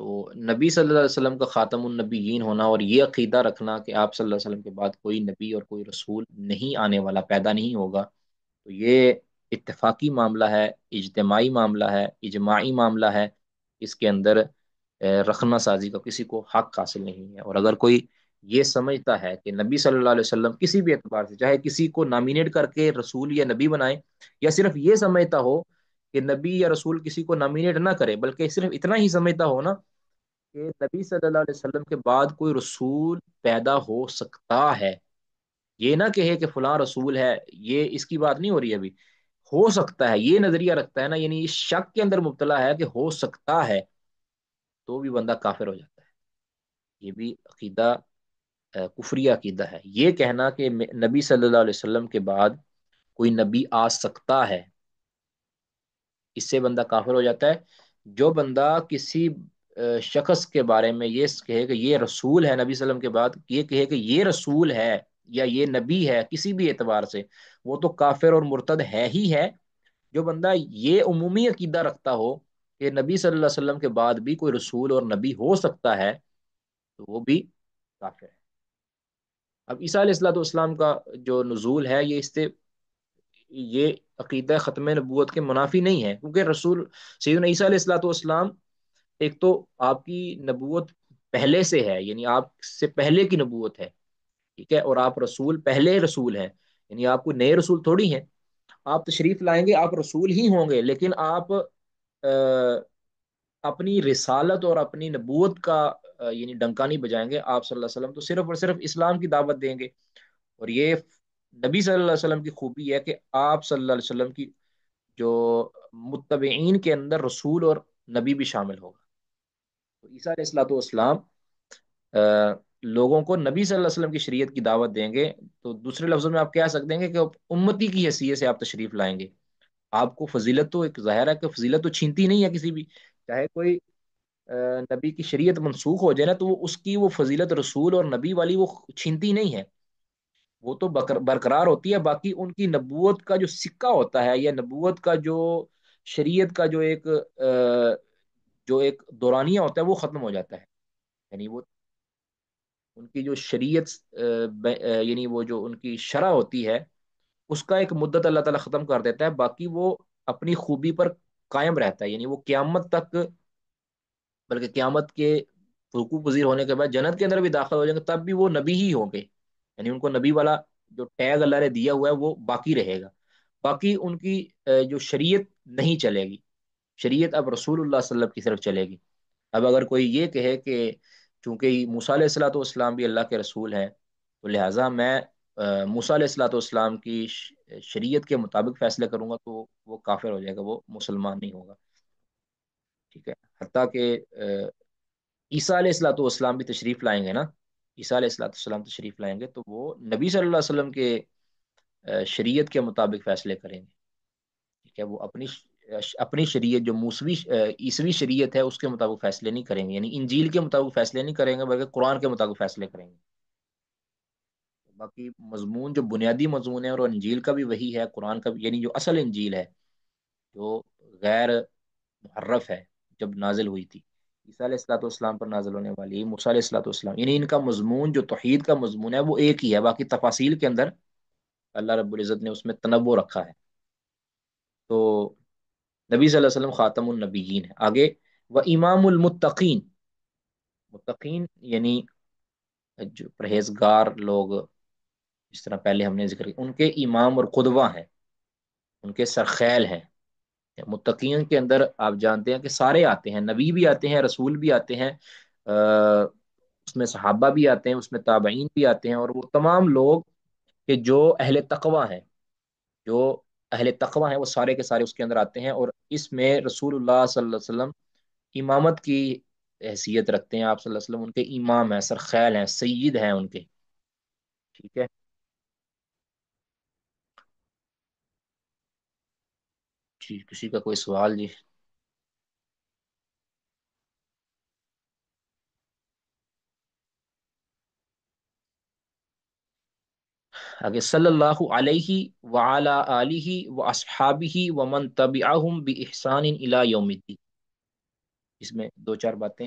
تو نبی صلی اللہ علیہ وسلم کا خاتم النبیین ہونا اور یہ عقیدہ رکھنا کہ آپ صلی اللہ علیہ وسلم کے بعد کوئی نبی اور کوئی رسول نہیں آنے والا، پیدا نہیں ہوگا، تو یہ اتفاقی معاملہ ہے، اجتماعی معاملہ ہے، اجماعی معاملہ ہے. اس کے اندر رخنہ سازی کا کسی کو حق حاصل نہیں ہے. اور اگر کوئی یہ سمجھتا ہے کہ نبی صلی اللہ علیہ وسلم کسی بھی اعتبار سے، چاہے کسی کو نامینیٹ کر کے رسول یا نبی بنائے، یا صرف یہ سمجھتا ہو کہ نبی یا رسول کسی کو نامینیٹ نہ کرے، بلکہ صرف اتنا ہی سمجھتا ہو نا کہ نبی صلی اللہ علیہ وسلم کے بعد کوئی رسول پیدا ہو سکتا ہے، یہ نہ کہے کہ فلاں رسول ہے، یہ اس کی بات نہیں ہو رہی ابھی، ہو سکتا ہے، یہ نظریہ رکھتا ہے نا، یعنی اس شک کے اندر مبتلا ہے کہ ہو سکتا ہے، تو بھی بندہ کافر ہو جاتا ہے. یہ بھی عقیدہ کفری عقیدہ ہے. یہ کہنا کہ نبی صلی اللہ علیہ وسلم کے بعد کوئی نبی آ سکتا ہے، اس سے بندہ کافر ہو جاتا ہے. جو بندہ کسی شخص کے بارے میں یہ کہے کہ یہ رسول ہے، نبی صلی اللہ علیہ وسلم کے بعد یہ کہے کہ یہ رسول ہے یا یہ نبی ہے کسی بھی اعتبار سے، وہ تو کافر اور مرتد ہے ہی ہے. جو بندہ یہ عمومی عقیدہ رکھتا ہو کہ نبی صلی اللہ علیہ وسلم کے بعد بھی کوئی رسول اور نبی ہو سکتا ہے، تو وہ بھی کافر ہے. اب عیسیٰ علیہ الصلوۃ والسلام کا جو نزول ہے، یہ اس سے یہ عقیدہ ختم نبوت کے منافی نہیں ہے، کیونکہ رسول سیدنا عیسیٰ علیہ الصلوۃ والسلام ایک تو آپ کی نبوت پہلے سے ہے، یعنی آپ سے پہلے کی نبوت ہے، ٹھیک ہے، اور آپ رسول پہلے رسول ہیں، یعنی آپ کوئی نئے رسول تھوڑی ہیں. آپ تشریف لائیں گے، آپ رسول ہی ہوں گے، لیکن آپ اپنی رسالت اور اپنی نبوت کا یعنی ڈنکا نہیں بجائیں گے. آپ صلی اللہ علیہ وسلم تو صرف اور صرف اسلام کی دعوت دیں گے. اور یہ نبی صلی اللہ علیہ وسلم کی خوبی ہے کہ آپ صلی اللہ علیہ وسلم کی جو متبعین کے اندر رسول اور نبی بھی شامل ہوگا. تو عیسیٰ علیہ الصلوۃ والسلام لوگوں کو نبی صلی اللہ علیہ وسلم کی شریعت کی دعوت دیں گے. تو دوسرے لفظوں میں آپ کہہ سکتے ہیں کہ امتی کی حیثیت سے آپ تشریف لائیں گے. آپ کو فضیلت تو ایک ظاہر ہے کہ فضیلت تو چھینتی نہیں ہے کسی بھی، چاہے کوئی نبی کی شریعت منسوخ ہو جائے نا، تو وہ اس کی وہ فضیلت رسول اور نبی والی وہ چھینتی نہیں ہے، وہ تو برقرار ہوتی ہے. باقی ان کی نبوت کا جو سکہ ہوتا ہے، یا نبوت کا جو شریعت کا جو ایک دورانیہ ہوتا ہے، وہ ختم ہو جاتا ہے. یعنی وہ ان کی جو شریعت یعنی وہ جو ان کی شرع ہوتی ہے، اس کا ایک مدت اللہ تعالیٰ ختم کر دیتا ہے. باقی وہ اپنی خوبی پر قائم رہتا ہے، یعنی وہ قیامت تک، بلکہ قیامت کے رکوع پذیر ہونے کے بعد جنت کے اندر بھی داخل ہو جائیں گے، تب بھی وہ نبی ہی ہوں گے. یعنی ان کو نبی والا جو ٹیگ اللہ نے دیا ہوا ہے وہ باقی رہے گا. باقی ان کی جو شریعت نہیں چلے گی، شریعت اب رسول اللہ صلی اللہ علیہ وسلم کی طرف چلے گی. اب اگر کوئی یہ کہے کہ چونکہ موسیٰ علیہ الصلوۃ والسلام بھی اللہ کے رسول ہیں، تو لہٰذا میں موسیٰ علیہ الصلوۃ والسلام کی شریعت کے مطابق فیصلے کروں گا، تو وہ کافر ہو جائے گا، وہ مسلمان نہیں ہوگا. ٹھیک ہے. حتیٰ کہ عیسیٰ علیہ الصلوۃ والسلام بھی تشریف لائیں گے نا، عیسیٰ علیہ الصلوۃ والسلام تشریف لائیں گے، تو وہ نبی صلی اللہ علیہ وسلم کے شریعت کے مطابق فیصلے کریں گے. ٹھیک ہے. وہ اپنی شریعت جو موسوی عیسوی شریعت ہے اس کے مطابق فیصلے نہیں کریں گے، یعنی انجیل کے مطابق فیصلے نہیں کریں گے، بلکہ قرآن کے مطابق فیصلے کریں گے. باقی مضمون جو بنیادی مضمون ہے، اور انجیل کا بھی وہی ہے، قرآن کا بھی، یعنی جو اصل انجیل ہے جو غیر محرف ہے، جب نازل ہوئی تھی عیسیٰ علیہ الصلوۃ والسلام پر نازل ہونے والی موسیٰ علیہ الصلوۃ والسلام، یعنی ان کا مضمون جو توحید کا مضمون ہے وہ ایک ہی ہے. باقی تفاصیل کے اندر اللہ رب العزت نے اس میں تنوع رکھا ہے. تو نبی صلی اللہ علیہ وسلم خاتم النبیین ہے. آگے وہ امام المتقین، متقین یعنی جو پرہیزگار لوگ، جس طرح پہلے ہم نے ذکر کیا، ان کے امام اور قدوہ ہیں، ان کے سرخیل ہیں. متقین کے اندر آپ جانتے ہیں کہ سارے آتے ہیں، نبی بھی آتے ہیں، رسول بھی آتے ہیں، اس میں صحابہ بھی آتے ہیں، اس میں تابعین بھی آتے ہیں، اور وہ تمام لوگ کہ جو اہل تقوی ہیں، جو اہل تقوی ہیں، وہ سارے کے سارے اس کے اندر آتے ہیں. اور اس میں رسول اللہ صلی اللہ علیہ وسلم امامت کی حیثیت رکھتے ہیں. آپ صلی اللہ علیہ وسلم ان کے امام ہیں، سرخیل ہیں، سید ہیں ان کے. ٹھیک ہے. جی کسی کا کوئی سوال؟ جی آگے صلی اللہ علیہ وعلی آلہ واصحابہ ومن تبعہم بإحسان الی یوم الدین. اس میں دو چار باتیں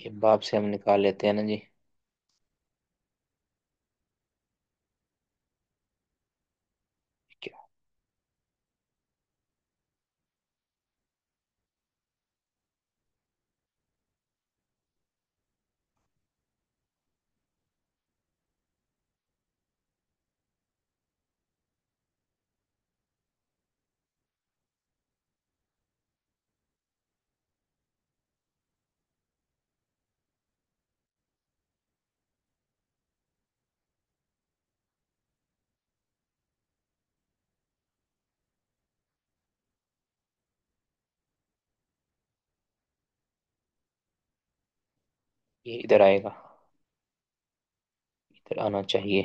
یہ باب سے ہم نکال لیتے ہیں نا جی. کیا یہ ادھر آئے گا، ادھر آنا چاہیے.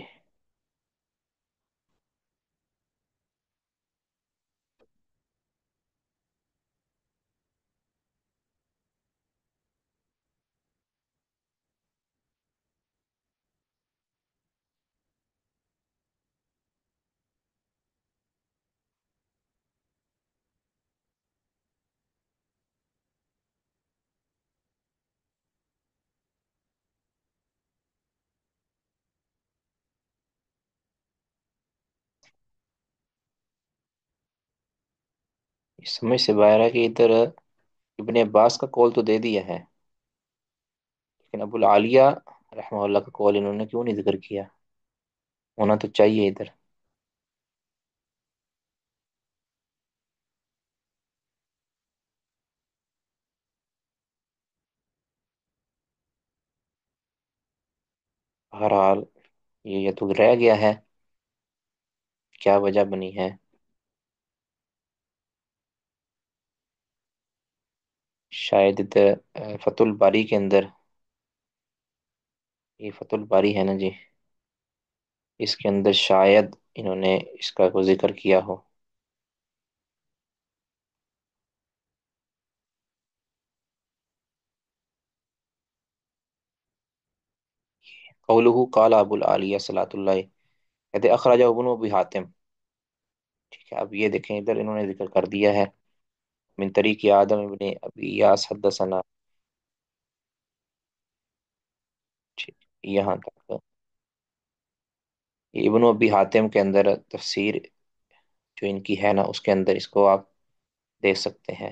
اس سمجھ سے باہر ہے کہ ادھر ابن عباس کا کول تو دے دیا ہے، لیکن ابو العالیہ رحمہ اللہ کا کول انہوں نے کیوں نہیں ذکر کیا؟ ہونا تو چاہیے ادھر. بہرحال یہ تو رہ گیا ہے، کیا وجہ بنی ہے؟ شاید ادھر فتح الباری کے اندر، یہ فتح الباری ہے نا جی، اس کے اندر شاید انہوں نے اس کا کو ذکر کیا ہو. قولہ قال ابو العالیہ صلاۃ اللہ، کہتے اخرجہ ابن ابی حاتم. ٹھیک ہے، اب یہ دیکھیں ادھر انہوں نے ذکر کر دیا ہے من طریق آدم ابن ابی یاس حدثنا. ٹھیک، یہاں تک یہ ابن ابی حاتم کے اندر تفسیر جو ان کی ہے نا، اس کے اندر اس کو آپ دیکھ سکتے ہیں.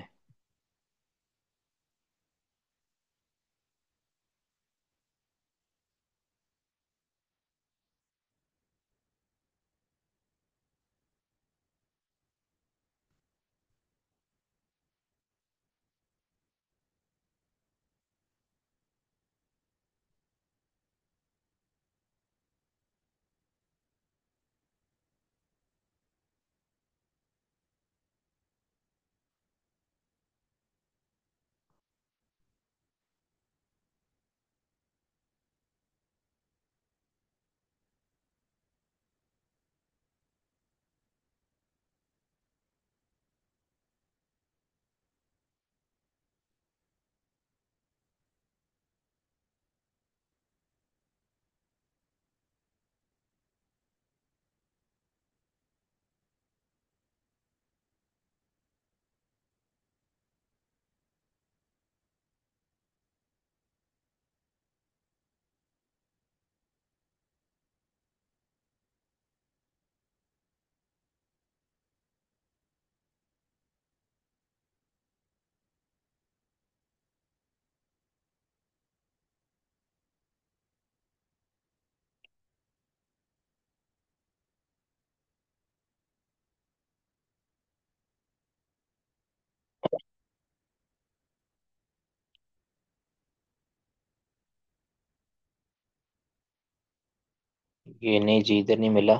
یہ نہیں جی، ادھر نہیں ملا.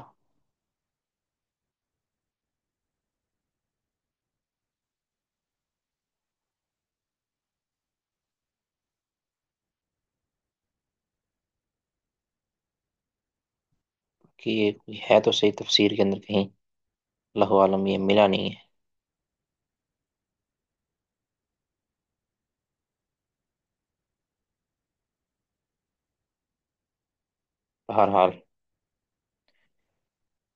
کہ یہ کوئی ہے تو صحیح تفسیر کے اندر کہیں، اللہ عالم یہ ملا نہیں ہے. بہرحال،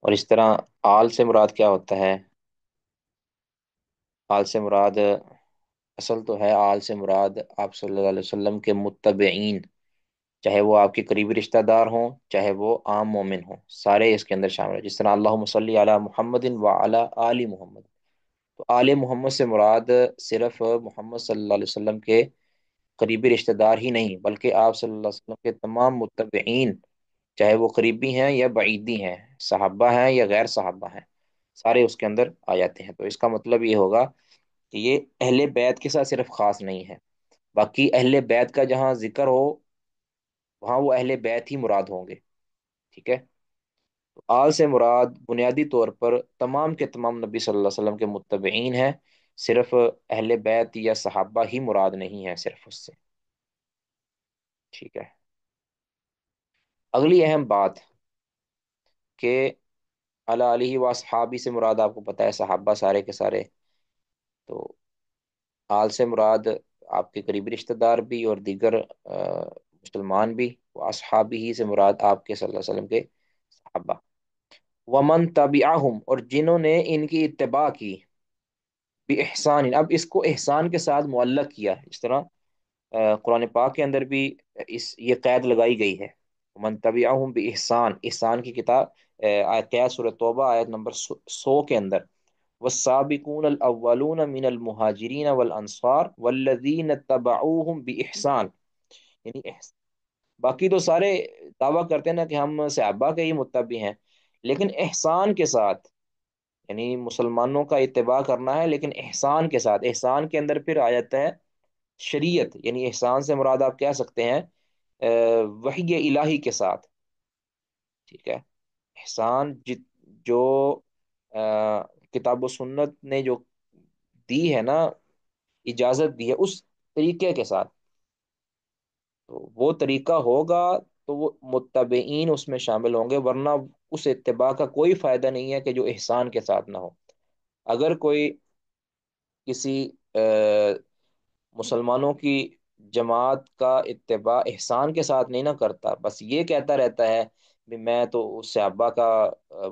اور اس طرح آل سے مراد کیا ہوتا ہے؟ آل سے مراد اصل تو ہے آل سے مراد آپ صلی اللہ علیہ وسلم کے متبعین، چاہے وہ آپ کے قریبی رشتہ دار ہوں چاہے وہ عام مومن ہوں، سارے اس کے اندر شامل ہیں، جس طرح اللہم صلی علی محمد و علی آل محمد، تو آل محمد سے مراد صرف محمد صلی اللہ علیہ وسلم کے قریبی رشتہ دار ہی نہیں، بلکہ آپ صلی اللہ علیہ وسلم کے تمام متبعین، چاہے وہ قریبی ہیں یا بعیدی ہیں، صحابہ ہیں یا غیر صحابہ ہیں، سارے اس کے اندر آ جاتے ہیں۔ تو اس کا مطلب یہ ہوگا کہ یہ اہل بیت کے ساتھ صرف خاص نہیں ہے، باقی اہل بیت کا جہاں ذکر ہو وہاں وہ اہل بیت ہی مراد ہوں گے، ٹھیک ہے؟ تو آل سے مراد بنیادی طور پر تمام کے تمام نبی صلی اللہ علیہ وسلم کے متبعین ہیں، صرف اہل بیت یا صحابہ ہی مراد نہیں ہے صرف اس سے، ٹھیک ہے؟ اگلی اہم بات کہ علی علیہ و صحابی سے مراد آپ کو پتہ ہے صحابہ سارے کے سارے، تو آل سے مراد آپ کے قریبی رشتہ دار بھی اور دیگر مسلمان بھی، وہ اصحابی ہی سے مراد آپ کے صلی اللہ علیہ وسلم کے صحابہ، ومن تبعہم اور جنہوں نے ان کی اتباع کی، بإحسان، اب اس کو احسان کے ساتھ معلق کیا، اس طرح قرآن پاک کے اندر بھی یہ قید لگائی گئی ہے، من تبعہم بإحسان، احسان کی کتاب آیت سورہ توبہ آیت نمبر 100 کے اندر، والسابقون الاولون من المہاجرین والانصار والذین تبعوہم بإحسان، یعنی باقی تو سارے دعویٰ کرتے ہیں نا کہ ہم صحابہ کے ہی متبع ہیں، لیکن احسان کے ساتھ، یعنی مسلمانوں کا اتباع کرنا ہے لیکن احسان کے ساتھ، احسان کے اندر پھر آ جاتا ہے شریعت، یعنی احسان سے مراد آپ کہہ سکتے ہیں وحی الہی کے ساتھ، ٹھیک ہے؟ احسان جو کتاب و سنت نے جو دی ہے نا، اجازت دی ہے اس طریقے کے ساتھ، تو وہ طریقہ ہوگا تو وہ متبعین اس میں شامل ہوں گے، ورنہ اس اتباع کا کوئی فائدہ نہیں ہے کہ جو احسان کے ساتھ نہ ہو۔ اگر کوئی کسی مسلمانوں کی جماعت کا اتباع احسان کے ساتھ نہیں نہ کرتا، بس یہ کہتا رہتا ہے بھی میں تو اس صحابہ کا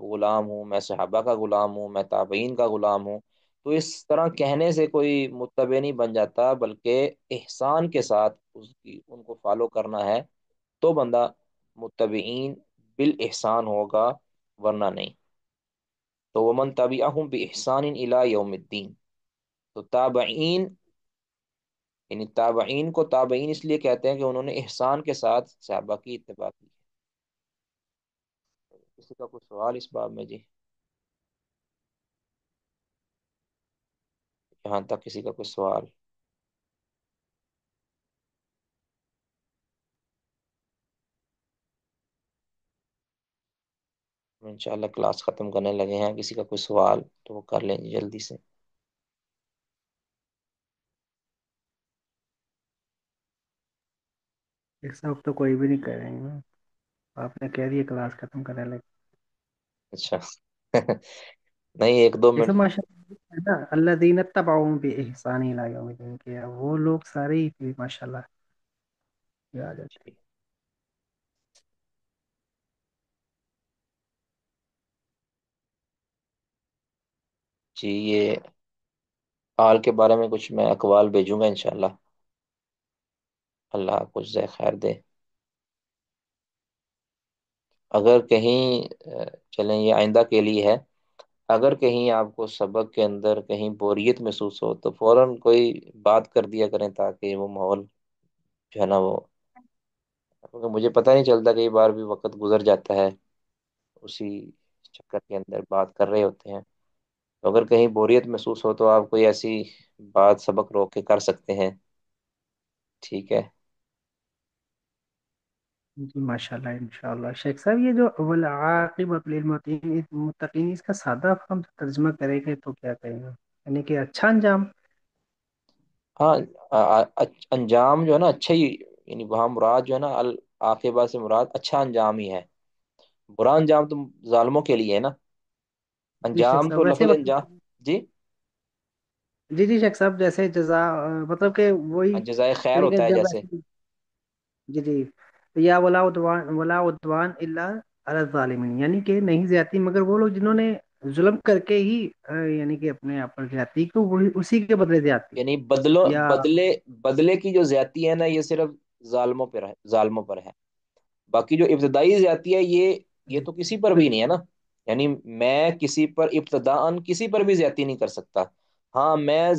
غلام ہوں، میں صحابہ کا غلام ہوں، میں تابعین کا غلام ہوں، تو اس طرح کہنے سے کوئی متبع نہیں بن جاتا، بلکہ احسان کے ساتھ ان کو فالو کرنا ہے تو بندہ متبعین بالاحسان ہوگا، ورنہ نہیں۔ تو ومن تبعہم باحسان الی یوم الدین، تو تابعین، یعنی تابعین کو تابعین اس لیے کہتے ہیں کہ انہوں نے احسان کے ساتھ صحابہ کی اتباع کی ہے۔ کسی کا کوئی سوال اس باب میں جی؟ یہاں تک کسی کا کوئی سوال؟ انشاءاللہ کلاس ختم کرنے لگے ہیں، کسی کا کوئی سوال تو وہ کر لیں جی جلدی سے۔ اس وقت تو کوئی بھی نہیں کر رہے ہیں، آپ نے کہہ دیا کلاس ختم کرنے لگے۔ اچھا نہیں، ایک دو یہ سب منٹ۔ ماشاء اللہ ہے نا، الذین تبعوہم بإحسان الی یوم الدین کے، وہ لوگ سارے ہی ماشاء اللہ یہ آ جاتے جی یہ حال کے بارے میں کچھ میں اقوال بھیجوں گا انشاءاللہ، اللہ کچھ زے خیر دے۔ اگر کہیں چلیں یہ آئندہ کے لیے ہے، اگر کہیں آپ کو سبق کے اندر کہیں بوریت محسوس ہو تو فوراً کوئی بات کر دیا کریں تاکہ وہ ماحول جو ہے نا وہ، کیونکہ مجھے پتہ نہیں چلتا، کئی بار بھی وقت گزر جاتا ہے اسی چکر کے اندر بات کر رہے ہوتے ہیں، تو اگر کہیں بوریت محسوس ہو تو آپ کوئی ایسی بات سبق روک کے کر سکتے ہیں، ٹھیک ہے؟ ہیں جی ماشاء اللہ انشاءاللہ۔ شیخ صاحب یہ جو والعاقبۃ للمتقین، اس کا سادہ ہم ترجمہ کریں گے تو کیا کہیں گے؟ یعنی کہ اچھا انجام؟ ہاں، انجام جو ہے نا اچھا ہی، یعنی وہاں مراد جو ہے نا عاقبہ سے مراد اچھا انجام ہی ہے، برا انجام تو ظالموں کے لیے ہے نا، جی شیخ انجام صاحب تو ویسے لفظ انجام، جی جی جی شیخ صاحب جیسے جزا، مطلب کہ وہی، جزائے خیر یعنی کہ ہوتا ہے جب جیسے۔ جی جی، یا ولا عدوان الا علی الظالمین، یعنی کہ نہیں زیادتی مگر وہ لوگ جنہوں نے ظلم کر کے ہی یعنی کہ اپنے آپ پر زیادتی کو اسی کے بدلے زیادتی یعنی یا بدلے کی جو زیادتی ہے نا، یہ صرف ظالموں پر ہے. باقی جو ابتدائی زیادتی ہے، یہ تو کسی پر بھی نہیں ہے نا. یعنی میں کسی پر ابتداءً کسی پر بھی زیادتی نہیں کر سکتا. ہاں، میں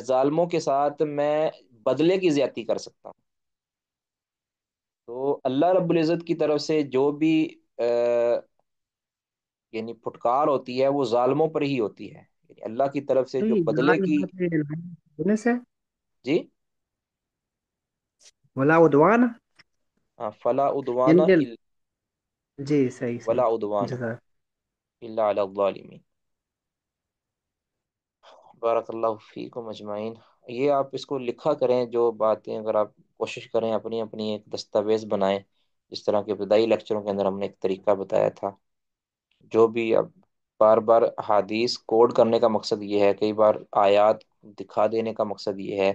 ظالموں کے ساتھ میں بدلے کی زیادتی کر سکتا ہوں. تو اللہ رب العزت کی طرف سے جو بھی یعنی پھٹکار ہوتی ہے، وہ ظالموں پر ہی ہوتی ہے. یعنی اللہ کی طرف سے تو جو یہ بدلے کی. ہونے سے جی. ولا عدوان. ہاں، فلا عدوان یعنی کہ جی صحیح صحیح. ولا عدوان جزاک. الا علی الظالمین. بارک اللہ فیکم اجمعین. یہ آپ اس کو لکھا کریں، جو باتیں اگر آپ کوشش کریں اپنی اپنی ایک دستاویز بنائیں. جس طرح کے ابتدائی لیکچروں کے اندر ہم نے ایک طریقہ بتایا تھا. جو بھی اب بار بار حدیث کوڈ کرنے کا مقصد یہ ہے، کئی بار آیات دکھا دینے کا مقصد یہ ہے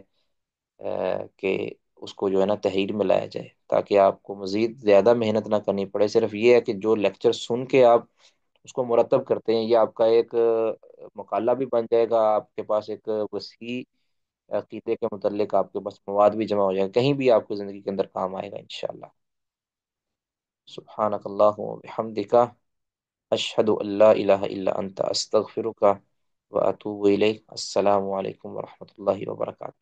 کہ اس کو جو ہے نا تحریر میں لایا جائے، تاکہ آپ کو مزید زیادہ محنت نہ کرنی پڑے. صرف یہ ہے کہ جو لیکچر سن کے آپ اس کو مرتب کرتے ہیں، یہ آپ کا ایک مقالہ بھی بن جائے گا. آپ کے پاس ایک وسیع عقیدے کے متعلق آپ کے پاس مواد بھی جمع ہو جائے گا، کہیں بھی آپ کی زندگی کے اندر کام آئے گا انشاءاللہ. سبحانک اللہم و بحمدک، اشہد ان لا الہ الا انت، استغفرک و اتوب الیک. السلام علیکم ورحمۃ اللہ وبرکاتہ.